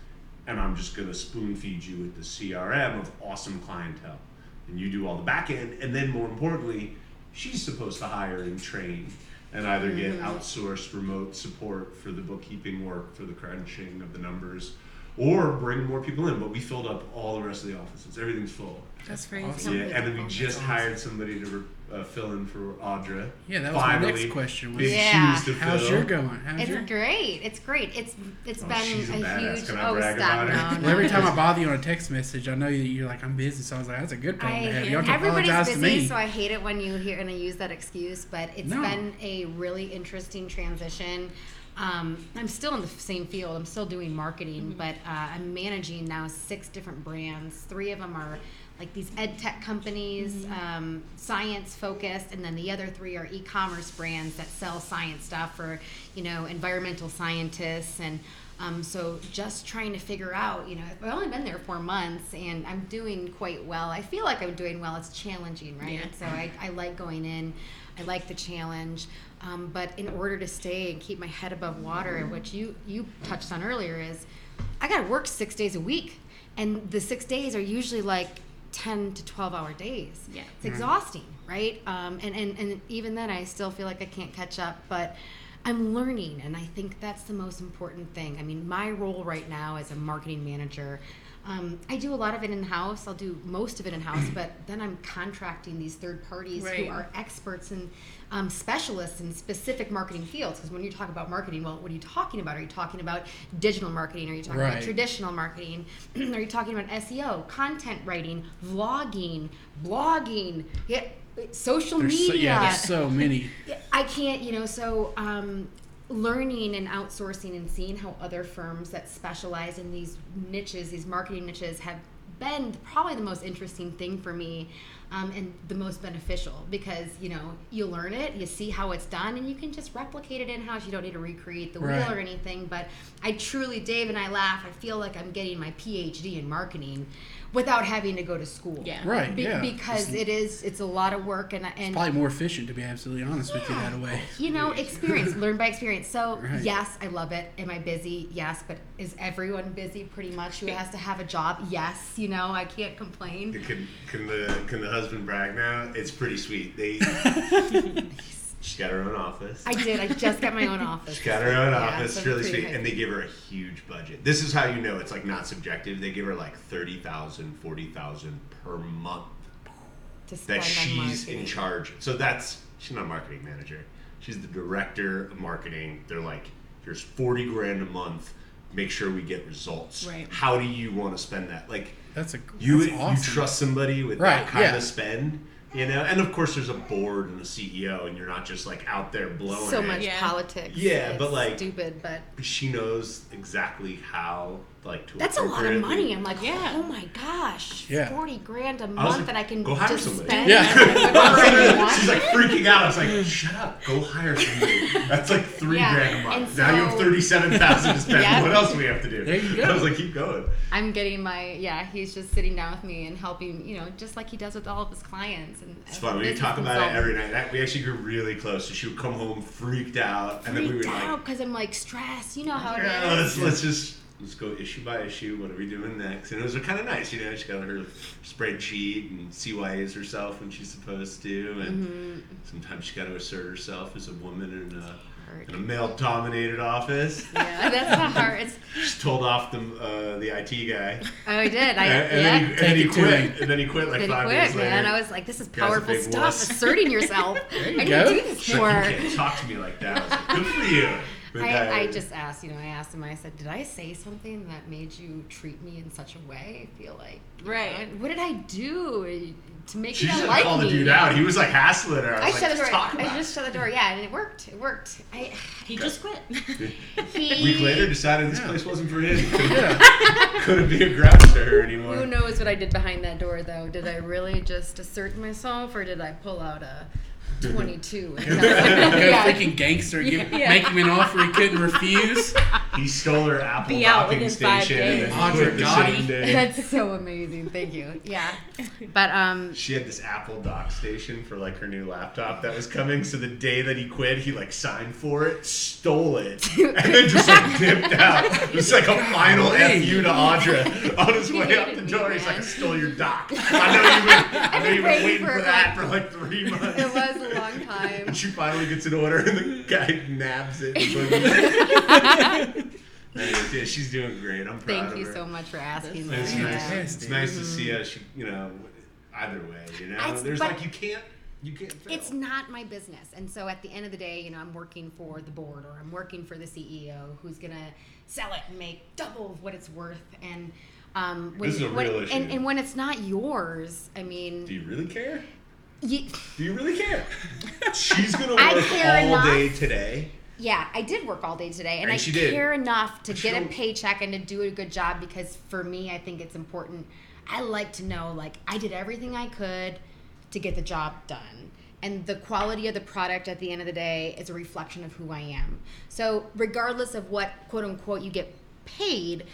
and I'm just gonna spoon feed you with the CRM of awesome clientele. And you do all the back end, and then more importantly, she's supposed to hire and train and either get outsourced remote support for the bookkeeping work, for the crunching of the numbers, or bring more people in. But we filled up all the rest of the offices. Everything's full. That's crazy. awesome. Yeah, and then we That's just awesome. hired somebody to fill in for Audra. Yeah, that was my next question. Was Big Yeah. shoes to how's fill. your going? How's It's your... great. It's great. It's Oh, been she's a a badass. huge. Can I Oh, brag stop! about her? No, Well, every no. time I bother you on a text message, I know that you're like, I'm busy. So I was like, that's a good problem to have. You don't have to Everybody's apologize to busy, me. so I hate it when you hear and I use that excuse. But it's No. been a really interesting transition. I'm still in the same field. I'm still doing marketing, but I'm managing now 6 different brands. 3 of them are like these ed tech companies, science focused, and then the other 3 are e-commerce brands that sell science stuff for environmental scientists. And so just trying to figure out, I've only been there 4 months and I'm doing quite well. I feel like I'm doing well. It's challenging, right? Yeah. So I like going in. I like the challenge. But in order to stay and keep my head above water, which you touched on earlier, is I got to work 6 days a week. And the 6 days are usually like 10 to 12-hour days. Yeah. It's exhausting, right? And even then, I still feel like I can't catch up. But I'm learning, and I think that's the most important thing. I mean, my role right now as a marketing manager, I do a lot of it in-house. I'll do most of it in-house, but then I'm contracting these third parties Right. who are experts and specialists in specific marketing fields. Because when you talk about marketing, well, what are you talking about? Are you talking about digital marketing? Are you talking about Right. traditional marketing? Are you talking about SEO, content writing, vlogging, blogging, social media? There's so many. I can't, so learning and outsourcing and seeing how other firms that specialize in these niches, these marketing niches, have been probably the most interesting thing for me, and the most beneficial, because you learn it, you see how it's done, and you can just replicate it in-house. You don't need to recreate the wheel Right. or anything. But I truly, Dave and I laugh, I feel like I'm getting my PhD in marketing without having to go to school. Yeah. Right, yeah. Because it's a lot of work, and Probably more efficient, to be absolutely honest with you, that way. experience, learn by experience. So Right. yes, I love it. Am I busy? Yes. But is everyone busy pretty much who has to have a job? Yes. I can't complain. Can the husband brag now? It's pretty sweet. She's got her own office. I did. I just got my own office. She's got her own Yeah, office. so It's really pretty sweet. hyped. And they give her a huge budget. This is how you know it's like not subjective. They give her like $30,000, $40,000 per month To spend that on she's marketing. in charge. So she's not a marketing manager. She's the director of marketing. They're like, here's 40 grand a month. Make sure we get results. Right. How do you want to spend that? Like, That's you awesome. trust somebody with Right, that kind yeah. of spend, and of course there's a board and a CEO, and you're not just like out there blowing So it. much Yeah. politics. Yeah, It's but, like, stupid, but She knows exactly how to that's a lot of appropriately- money. I'm like, Yeah. oh my gosh, Yeah. 40 grand a was month like, that I can go hire just somebody. spend. Yeah. whatever I want. She's like freaking out. I was like, shut up, go hire somebody. That's like $3 Yeah, grand a month. and Now you have so- 37,000 to spend. Yep. What else do we have to do? There you go. I was like, keep going. I'm getting he's just sitting down with me and helping, just like he does with all of his clients. And It's fun. We talk about it every night. We actually grew really close. So she would come home freaked out, and then we would like, because I'm like stressed. You know how it yeah, is. let's go issue by issue. What are we doing next? And it was kind of nice, She got her spreadsheet and CYAs herself when she's supposed to, and sometimes she got to assert herself as a woman in a male-dominated office. Yeah, that's not hard. She told off the IT guy, Oh, I did. and then he Take it to quit. him. And then he quit like Then he 5 quit, years later. man. I was like, this is Guy's a powerful big stuff. wuss. Asserting yourself. I you didn't go. do this She's for. like, you can't talk to me like that. I was like, good for you. But I just asked, I asked him, I said, did I say something that made you treat me in such a way? I feel like, Right. what did I do to make she you just not like called me? the dude out. He was like hassling her. I I was shut like, the door. just talk about I just shut the door. Yeah, and it worked. He just quit. A week later, decided this place wasn't for him. Yeah. Couldn't be a grouch to her anymore. Who knows what I did behind that door, though? Did I really just assert myself, or did I pull out a 22? Go freaking gangster, make him an offer he couldn't refuse. He stole her Apple Be out docking within 5 station days. and Audra quit the got same him. day. That's so amazing. Thank you. Yeah, but She had this Apple dock station for like her new laptop that was coming. So the day that he quit, he like signed for it, stole it, and then just like dipped out. It was like a final FU to Audra on his way out the door. He's like, I stole your dock. I know you've been waiting waiting for for it, that for like 3 months. it was a long time. And she finally gets an order, and the guy nabs it. Anyways, yeah, she's doing great. I'm proud Thank of you her. so much for asking And that. it's Yeah. nice. Yeah. It's nice to see us. Either way, There's but- like you can't fail. It's not my business, and so at the end of the day, I'm working for the board, or I'm working for the CEO, who's gonna sell it and make double what it's worth. And This is a real issue. And when it's not yours, I mean, Do you really care? you, Do you really care? She's gonna I work care all enough. day today. yeah, I did work all day today, and And I she did. care enough to get a She'll- paycheck and to do a good job, because for me, I think it's important. I like to know, like, I did everything I could to get the job done. And the quality of the product at the end of the day is a reflection of who I am. So regardless of what, quote unquote, you get paid,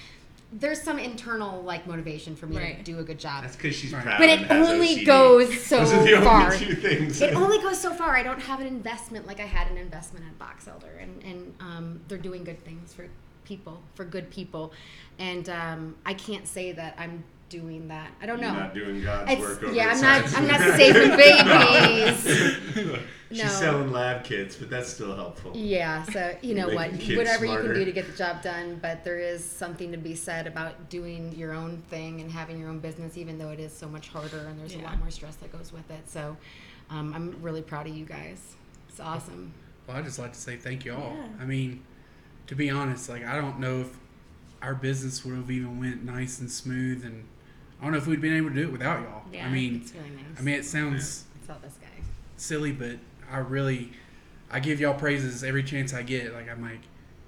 there's some internal like motivation for me to Right. do a good job. That's because she's Right. proud. But and it has only OCD. goes so Those are the far. only two things. It only goes so far. I don't have an investment like I had an investment at Box Elder, and they're doing good things for people, for good people, and I can't say that I'm doing that. I don't know. You're not doing God's It's- work over yeah, the I'm sides not of I'm the not ground. saving babies. She's selling lab kits, but that's still helpful. Yeah, so you know what, Making kids whatever you smarter. can do to get the job done, but there is something to be said about doing your own thing and having your own business, even though it is so much harder and there's a lot more stress that goes with it. So I'm really proud of you guys. It's awesome. Well, I'd just like to say thank you all. Yeah. I mean, to be honest, like, I don't know if our business would have even went nice and smooth, and I don't know if we'd been able to do it without y'all. Yeah. I mean, It's really nice. I mean, it sounds It's all this guy. silly, but I give y'all praises every chance I get. Like, I'm like,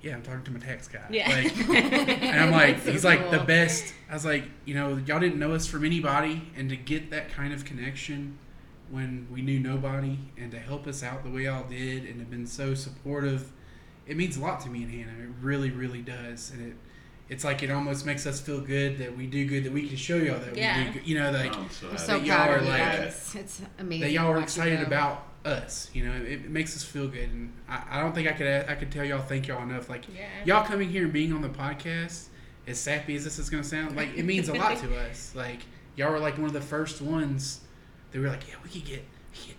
yeah, I'm talking to my tax guy. Yeah. Like, and I'm like, So he's like the cool. best. I was like, you know, y'all didn't know us from anybody, and to get that kind of connection when we knew nobody, and to help us out the way y'all did, and have been so supportive, it means a lot to me and Hannah. It really, really does, and it's like it almost makes us feel good that we do good, that we can show y'all that we do good. You know, like I'm so We're happy. so that y'all proud are of you like- guys. It's amazing. that y'all are to watch you excited grow. about us. You know, it makes us feel good, and I don't think I could tell y'all thank y'all enough. Like, y'all coming here and being on the podcast, as sappy as this is gonna sound, like, it means a lot to us. Like, y'all were like one of the first ones that were like, yeah, we could get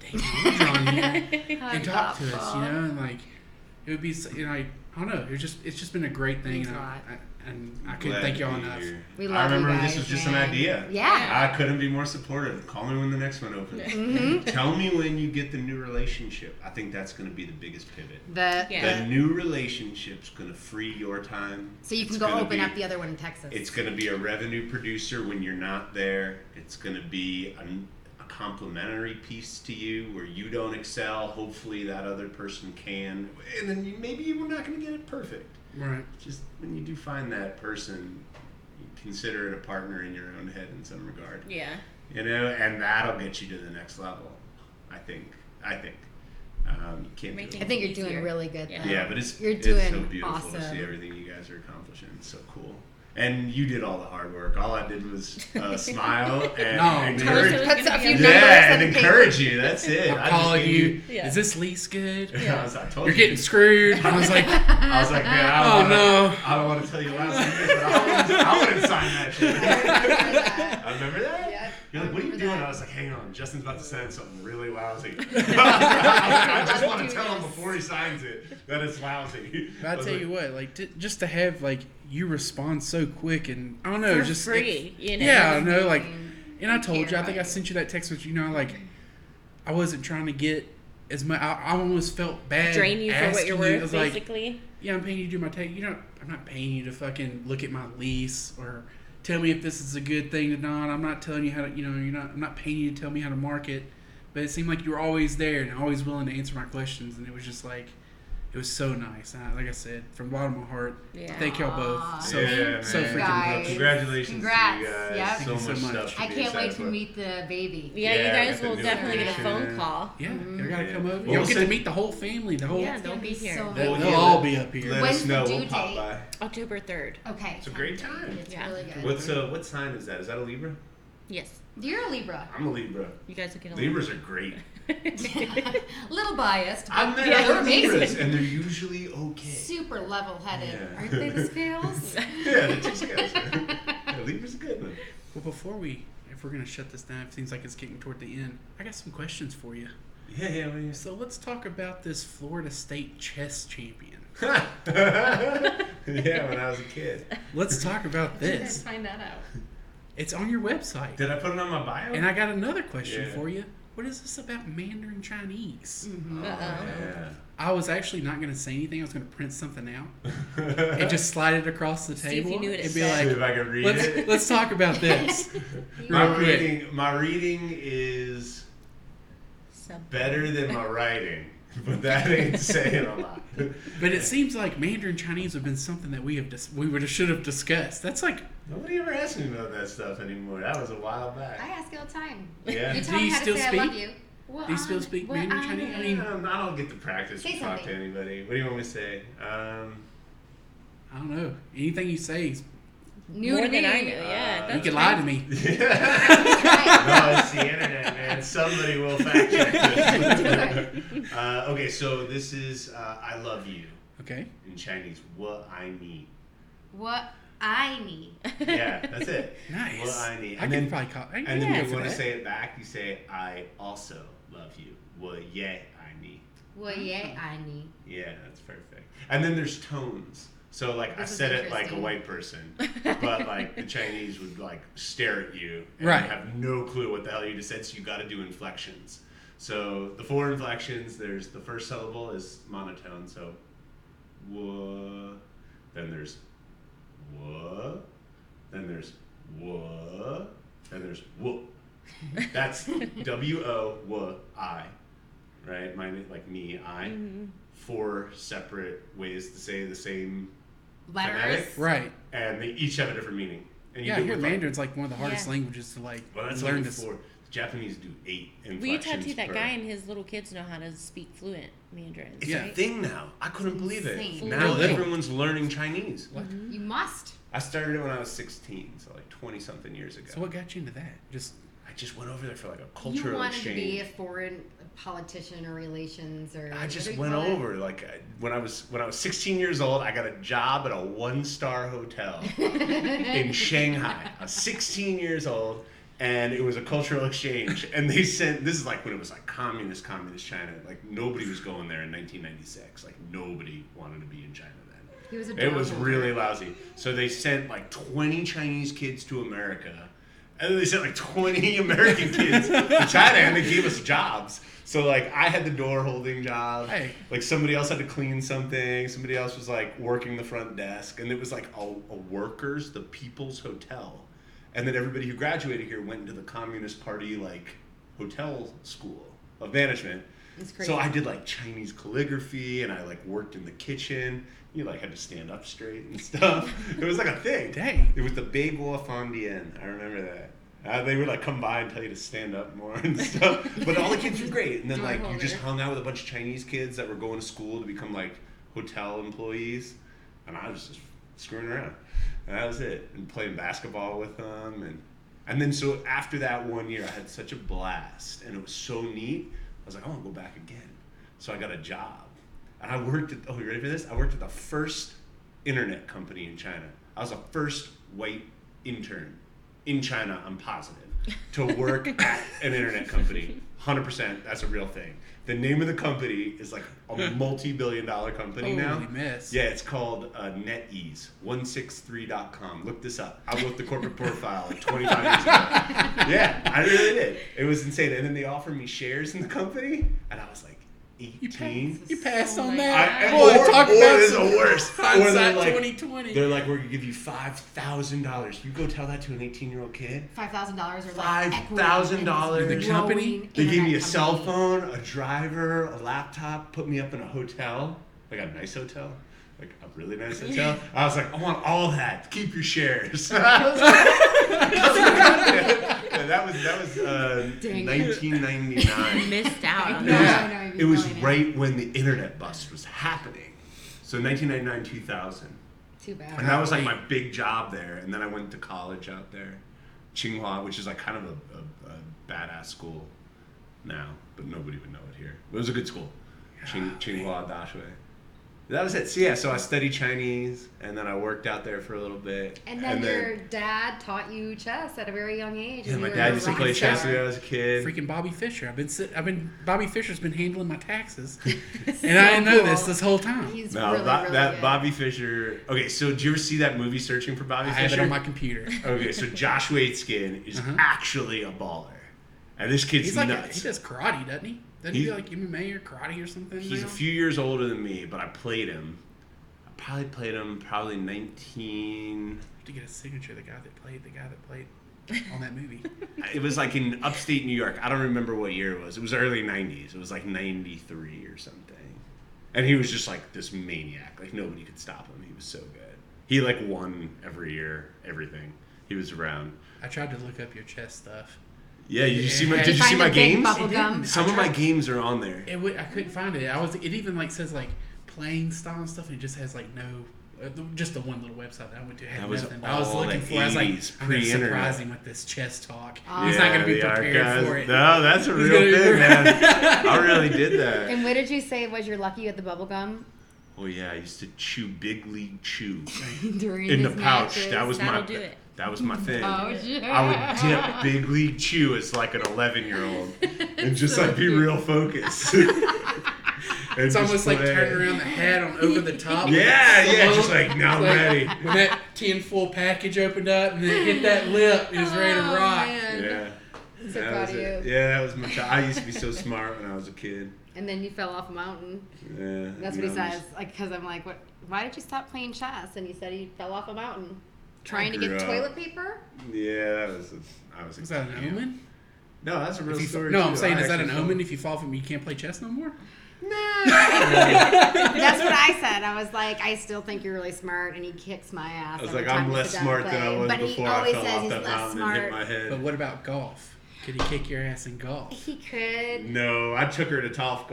Dave Audra on here and talk to us, you know, and like it would be, you know, I don't know, it's just been a great thing, Means and a lot. I couldn't Glad thank to y'all be enough. here. We I love you remember guys, this was just an man. idea. Yeah. I couldn't be more supportive. Call me when the next one opens. Mm-hmm. Tell me when you get the new relationship. I think that's going to be the biggest pivot. Yeah. The new relationship's going to free your time. So you can It's go gonna open be- up the other one in Texas. It's going to be a revenue producer when you're not there. It's going to be a complementary piece to you where you don't excel. Hopefully that other person can. And then maybe you're not going to get it perfect. Right. Just when you do find that person, you consider it a partner in your own head in some regard. Yeah. You know, and that'll get you to the next level. I think. You can't do Making it. I think you're easier. doing really good. Yeah. though. Yeah, but it's You're it's doing so beautiful to see awesome. everything you guys are accomplishing. It's so cool. And you did all the hard work. All I did was smile and No, encourage, man. Puts a few numbers yeah, on and the paper. encourage you. That's it. I'm I just calling gave you. Yeah. Is this lease good? I told You're you. getting screwed. I was like, Man, oh no. I don't want to tell you last minute, but I wouldn't sign that shit. I remember that? Yeah. You're like, what are you Remember doing? that. I was like, hang on, Justin's about to send something really lousy. I just want to do tell him this. before he signs it that it's lousy. But I tell you what, like, just to have, like, you respond so quick, and I don't know, For just free, you know? Yeah, I know, like, Amazing. and I told you, I Care think I about sent you that text, which, you know, like, I wasn't trying to get as much. I almost felt bad Drain you for what you're asking you. I worth, was like, basically. yeah, I'm paying you to do my take. You know, I'm not paying you to fucking look at my lease or tell me if this is a good thing or not. I'm not telling you how to, you know, I'm not paying you to tell me how to market. But it seemed like you were always there and always willing to answer my questions, and it was just like, it was so nice. And like I said, from the bottom of my heart, Yeah. thank y'all both. Aw, So, Yeah, so man. freaking Guys. much. Congratulations Congrats. to you guys. Yep. So Thank you so much much. stuff to I be can't wait excited to about. meet the baby. Yeah, Yeah, you guys get the will new definitely get a phone generation. call. Yeah, Mm-hmm. you gotta come over. Well, You'll get to send- meet the whole family. The whole Yeah, It's they'll gonna be here. so they'll nice. all be up here. Let When's us the know. due We'll pop date? by. October 3rd. Okay. It's a great time. It's Yeah. really good. What sign is that? Is that a Libra? Yes. You're a Libra. I'm a Libra. You guys will get along. Libras are great. Little biased, I've but met Yeah, they're other Libras, amazing. and they're usually okay. Super level-headed. Yeah. Aren't they the scales? Yeah, the two scales. Yeah, Libra's a good one. Well, before if we're gonna shut this down, it seems like it's getting toward the end. I got some questions for you. Yeah, yeah. So let's talk about this Florida State chess champion. Yeah, when I was a kid. Let's talk about How did you guys this. find that out? It's on your website. Did I put it on my bio? And I got another question Yeah. for you. What is this about Mandarin Chinese? Mm-hmm. Oh, Uh-oh. I was actually not going to say anything. I was going to print something out yeah. and just slide it across the See if table you knew what it and be said. See like, if I can read it. let's talk about this. My real quick. reading is Sub- better than my writing, but that ain't saying a lot. But it seems like Mandarin Chinese have been something that we should have discussed. That's like, Nobody ever asks me about that stuff anymore. That was a while back. I ask you all the time. Yeah. You Do tell me you how to still say I speak? love you. Well, Do you still speak well, Mandarin Chinese? I mean, I don't get to practice Say to talk to something. anybody. What do you want me to say? I don't know. Anything you say, new More to than me. I know, yeah. you That's can lie to me. No, it's the internet, man. Somebody will fact check this. Okay, so this is I love you Okay. in Chinese. What I need. What I need. Yeah, that's it. Nice. What I need. I can probably call. And yeah, then go you for want to that. say it back. You say I also love you. Well, yeah, I need. Well, yeah, I need. Yeah, that's perfect. And then there's tones. So like I This is said it like a interesting. white person, but like the Chinese would like stare at you and Right. have no clue what the hell you just said. So you got to do inflections. So the 4 inflections. There's the first syllable is monotone. So, wha. Then there's wha. Then there's wha. Then there's whoop. That's W-O-W-I. Right? Mine like me, I. 4 separate ways to say the same Letters. phonetic, Right. and they each have a different meaning. And Yeah, do I it hear with, like, Mandarin's like one of the hardest Yeah. languages to like well, that's learn only to. 4. The Japanese do 8 inflections. Well, you tattooed that per- guy, and his little kids know how to speak fluent Mandarin. It's Yeah. a thing now. I couldn't believe it. insane. Now Little. everyone's learning Chinese. What? You must. I started it when I was 16, so like 20 something years ago. So what got you into that? Just I just went over there for like a You cultural wanted exchange. to be a foreign politician or relations or. I what just do you went call it? over when I was 16 years old. I got a job at a 1-star hotel in Shanghai. I was 16 years old, and it was a cultural exchange. And they sent, this is like when it was like communist China. Like nobody was going there in 1996. Like nobody wanted to be in China then. He was a It was dog really owner. lousy. So they sent like 20 Chinese kids to America. And then they sent like 20 American kids to China, and they gave us jobs. So like I had the door holding job. Hey. Like somebody else had to clean something. Somebody else was like working the front desk. And it was like a workers, the people's hotel. And then everybody who graduated here went into the Communist Party like hotel school of management. It's crazy. So I did like Chinese calligraphy, and I like worked in the kitchen. You like had to stand up straight and stuff. It was like a thing. Dang. It was the Bagua Fondien. I remember that. They would like come by and tell you to stand up more and stuff. But all the kids were great. And then Door like you holder. just hung out with a bunch of Chinese kids that were going to school to become like hotel employees. And I was just screwing around. And that was it. And playing basketball with them. And then so after that 1 year, I had such a blast. And it was so neat. I was like, I want to go back again. So I got a job. And I worked at, you ready for this? I worked at the first internet company in China. I was the first white intern in China, I'm positive, to work at an internet company. 100%, that's a real thing. The name of the company is like a multi-billion-dollar company now. Holy mess. Yeah, it's called NetEase163.com. Look this up. I wrote the corporate profile like 25 years ago. Yeah, I really did. It was insane. And then they offered me shares in the company, and I was like, 18? You passed on my that. God. Boy, talk about this is some the worst. Or hindsight they're like, 2020. They're like, we're gonna give you $5,000. You go tell that to an 18-year-old kid. $5,000 or like $5,000. In the company? They gave me a cell phone, a driver, a laptop, put me up in a hotel, like a nice hotel, like a really nice hotel. I was like, I want all that. Keep your shares. Yeah, that was Dang. 1999. Missed out on No, that. I know, It was you're telling right when the internet bust was happening. So 1999, 2000. Too bad. And that was like my big job there. And then I went to college out there, Tsinghua, which is like kind of a badass school now, but nobody would know it here. But it was a good school, Tsinghua Dashui. That was it. So yeah, so I studied Chinese, and then I worked out there for a little bit. And then your dad taught you chess at a very young age. yeah, and my you dad were used to rock play chess star. when I was a kid. Freaking Bobby Fischer. Bobby Fischer's been handling my taxes, and I didn't know cool. this whole time. He's No, really, really that good. Bobby Fischer. Okay, so did you ever see that movie Searching for Bobby I Fischer? have it on my computer. Okay, so Josh Waitzkin is actually a baller, and this kid's He's like nuts. he does karate, doesn't he? Doesn't he do like MMA or karate or something? He's now? a few years older than me, but I played him. I played him 19. to get a signature. The guy that played on that movie. It was like in upstate New York. I don't remember what year it was. It was early 90s. It was like 93 or something. And he was just like this maniac. Like nobody could stop him. He was so good. He like won every year, everything. He was around. I tried to look up your chess stuff. Yeah, did you see my, Did did you Find see the my big games? bubble He gum. didn't. Some of my games are on there. I couldn't find it. It even like says like playing style and stuff, and it just has like no. Just the one little website that I went to had That was nothing. I was all looking the for. I was like, 80s, I'm gonna pre-internet. surprise him with this chess talk. Oh. He's not gonna be the prepared archives. for it. No, that's a He's real gonna be thing, man. I really did that. And what did you say was your lucky at the bubble gum Oh yeah, I used to chew Big League Chew during in the his pouch. matches? That was That'll my. do it. That was my thing. Oh, sure. I would dip Big League Chew as like an 11-year-old and just like be real focused. It's almost like turning around the hat on over the top. Yeah, just like, now I'm ready. When that tin full package opened up and then hit that lip, it was ready to rock. Man. Yeah. So proud of you. Yeah, that was my I used to be so smart when I was a kid. And then you fell off a mountain. Yeah. That's what he says. Like, because I'm like, what? Why did you stop playing chess? And he said he fell off a mountain. Trying to grew get up. toilet paper? Yeah, that was. I was. Is that an omen? No, that's a real story. No, too. I'm saying, I is that an actually omen if you fall from you can't play chess no more? That's what I said. I was like, I still think you're really smart, and he kicks my ass. I was every like, time I'm we less sit down and smart than I play. was But he before I always fell says off he's that less mountain and hit smart. my head. But what about golf? Could he kick your ass in golf? He could. No, I took her to Top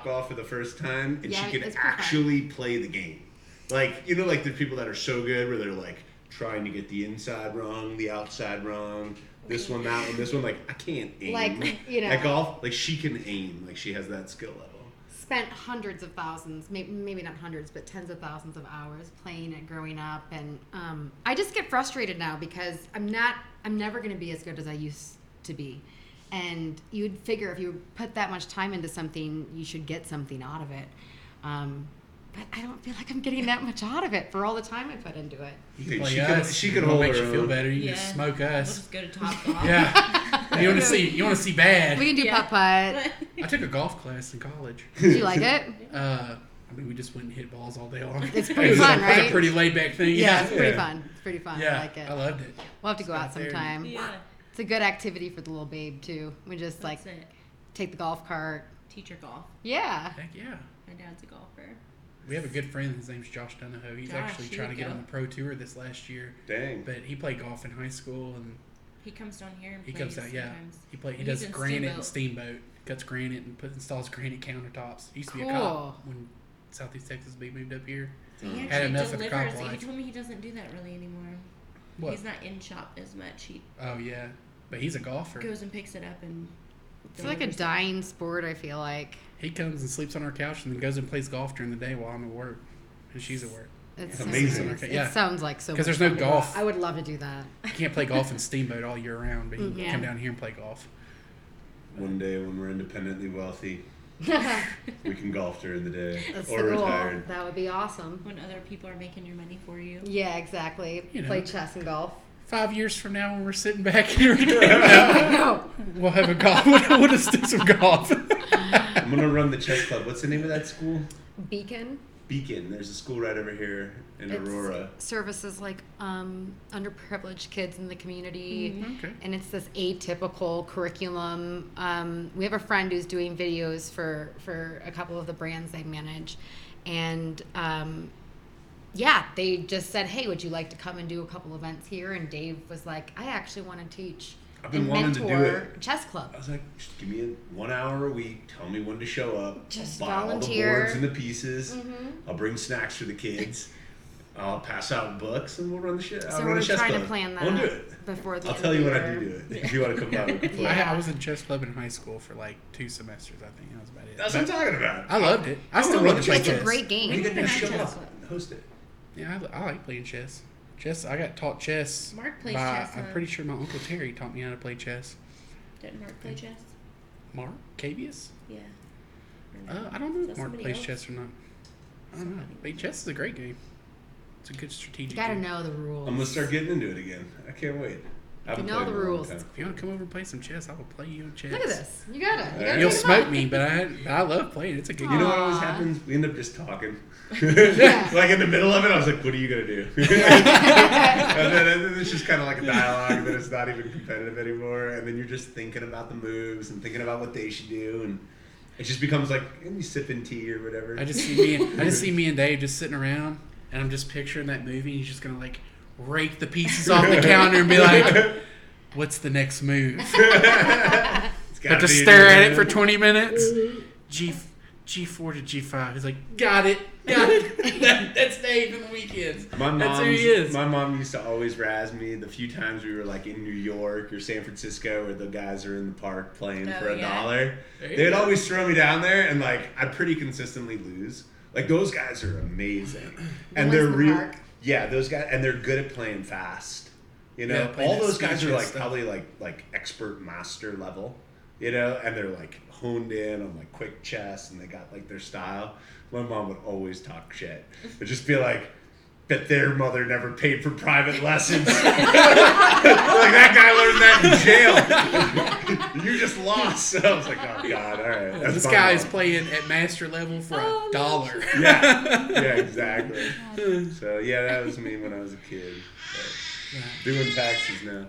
Golf for the first time, and Yeah, she could it's pretty fun. actually play the game. Like, you know, like the people that are so good where they're like trying to get the inside wrong, the outside wrong, this one, that one, this one. Like, I can't aim. Like, you know. At golf, like, she can aim. Like, she has that skill level. Spent hundreds of thousands, maybe not hundreds, but tens of thousands of hours playing it growing up, and I just get frustrated now because I'm never going to be as good as I used to be, and you'd figure if you put that much time into something, you should get something out of it, but I don't feel like I'm getting that much out of it for all the time I put into it. You can Dude, play she us. she could What hold makes her you feel own. better? You Yeah. can just smoke We'll us. just go to Top Golf. Yeah. You want to see bad. We can do Yeah. putt-putt. I took a golf class in college. Did you like it? I mean, we just went and hit balls all day long. It's pretty It was fun, It was right? a pretty laid back thing. Yeah, it's pretty Yeah. fun. It's pretty fun. Yeah, I like it. I loved it. We'll have to go It's out out there. sometime. Yeah. It's a good activity for the little babe too. We just like That's it. take the golf cart. Teacher golf. Yeah. Heck yeah. My dad's a golfer. We have a good friend. His name's Josh Donahoe. He's Josh, actually here trying to we get go. on the pro tour this last year. Dang. But he played golf in high school, and He comes down here and he plays comes out. Yeah, sometimes. he He's does in granite and steamboat. Cuts granite and installs granite countertops. He used to be a Cool. cop when Southeast Texas moved up here. He Had actually enough of the delivers. cop He life. told me he doesn't do that really anymore. What? He's not in shop as much. He Oh yeah, but he's a golfer. goes and picks it up and. It's like a delivers it. dying sport, I feel like. He comes and sleeps on our couch and then goes and plays golf during the day while I'm at work, and she's at work. It's amazing. It Yeah. sounds like so. 'Cause much there's no fun to go golf. out. I would love to do that. You can't play golf in Steamboat all year round, but you can Yeah. come down here and play golf. One day when we're independently wealthy, we can golf during the day That's or the goal. retired. That would be awesome. When other people are making your money for you. Yeah, exactly. You know. Play chess and golf. 5 years from now, when we're sitting back here, No. we'll have a golf. We'll just do some golf. I'm gonna run the chess club. What's the name of that school? Beacon. Beacon. There's a school right over here in Aurora. Services like underprivileged kids in the community. Okay. And it's this atypical curriculum. We have a friend who's doing videos for a couple of the brands they manage. And yeah, they just said, hey, would you like to come and do a couple events here? And Dave was like, I actually want to teach I've been and wanting to do mentor it. chess club. I was like, just give me 1 hour a week. Tell me when to show up. Just I'll buy all the volunteer. boards and the pieces. Mhm. I'll bring snacks for the kids. I'll pass out books and we'll run the shit. So I'll run we're a chess trying club. to plan that We'll do it. before the I'll end tell of you the when I year. do it. If you want to come by, we can play. Yeah. I was in chess club in high school for like 2 semesters, I think. That was about it. That's what I'm talking about. I loved it. I I still wanna love run to play It's a chess. great game. You get to Never show had up chess. and host it. Yeah, I like playing chess. Chess. I got taught chess. Mark plays by, chess, I'm huh? pretty sure my uncle Terry taught me how to play chess. Didn't Mark play chess? Mark Cavius? Yeah. Or no? I don't know Is if that Mark somebody plays else? chess or not. I don't know. But chess is a great game. It's a good You strategic gotta game. know the rules. I'm gonna start getting into it again. I can't wait. I haven't know played the in a long rules. time. If you want to come over and play some chess, I will play you chess. Look at this. You got it. You gotta You'll take it smoke back. me, but I love playing. It's a good You game. know what always Aw. happens? We end up just talking. Yeah. Like in the middle of it, I was like, "What are you gonna do?" and then it's just kind of like a dialogue. And then it's not even competitive anymore. And then you're just thinking about the moves and thinking about what they should do, and it just becomes like you sipping tea or whatever. I just see me and Dave just sitting around, and I'm just picturing that movie. And he's just gonna like rake the pieces off the counter and be like, "What's the next move?" It's Have gotta to be stare at good. it for 20 minutes. G4 to G5. He's like, got it. That's Dave in the weekends. That's who he is. My mom used to always razz me the few times we were like in New York or San Francisco where the guys are in the park playing Oh, for $1. There you They'd go. always throw me down there and like I'd pretty consistently lose. Like those guys are amazing. And ones they're in the real. park? Yeah, those guys and they're good at playing fast. You know, Yeah, playing all that those guys speech are and like stuff. probably like expert master level, you know, and they're like honed in on like quick chess and they got like their style. My mom would always talk shit. It'd just be like, bet their mother never paid for private lessons. Like that guy learned that in jail. You just lost. So I was like, oh God, all right. That's This my guy's mom. playing at master level for Oh, $1. Yeah, exactly. So yeah, that was me when I was a kid. But doing taxes now.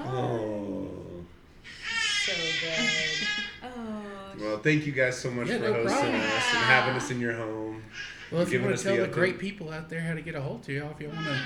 Oh. So good. Oh. Well, thank you guys so much Yeah, for no hosting problem. us and having us in your home. Well, if you Giving want us to tell the open- great people out there how to get a hold to y'all, if you want to,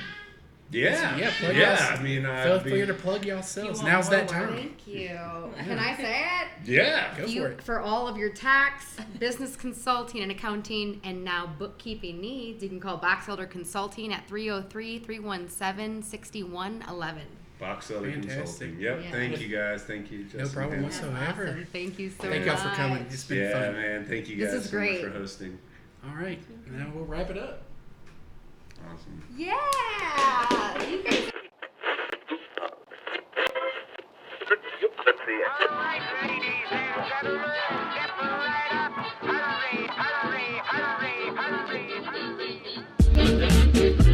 Yeah, plug yeah. us. I mean, feel free to plug yourselves. want Now's that more time. Thank you. Can I say it? yeah. Go for it. For all of your tax, business consulting, and accounting, and now bookkeeping needs, you can call Box Elder Consulting at 303-317-6111. Box Elder Fantastic. Consulting. Yep. Yeah. Thank you guys. Thank you. No Justin. problem Thank you. whatsoever. Awesome. Thank you so much. Thank y'all for coming. It's been Yeah, fun. man. Thank you This guys is so great. much for hosting. All right, now we'll wrap it up. Awesome. Yeah. You guys. All right, ladies and gentlemen, step right up. Hurry, hurry, hurry, hurry, hurry.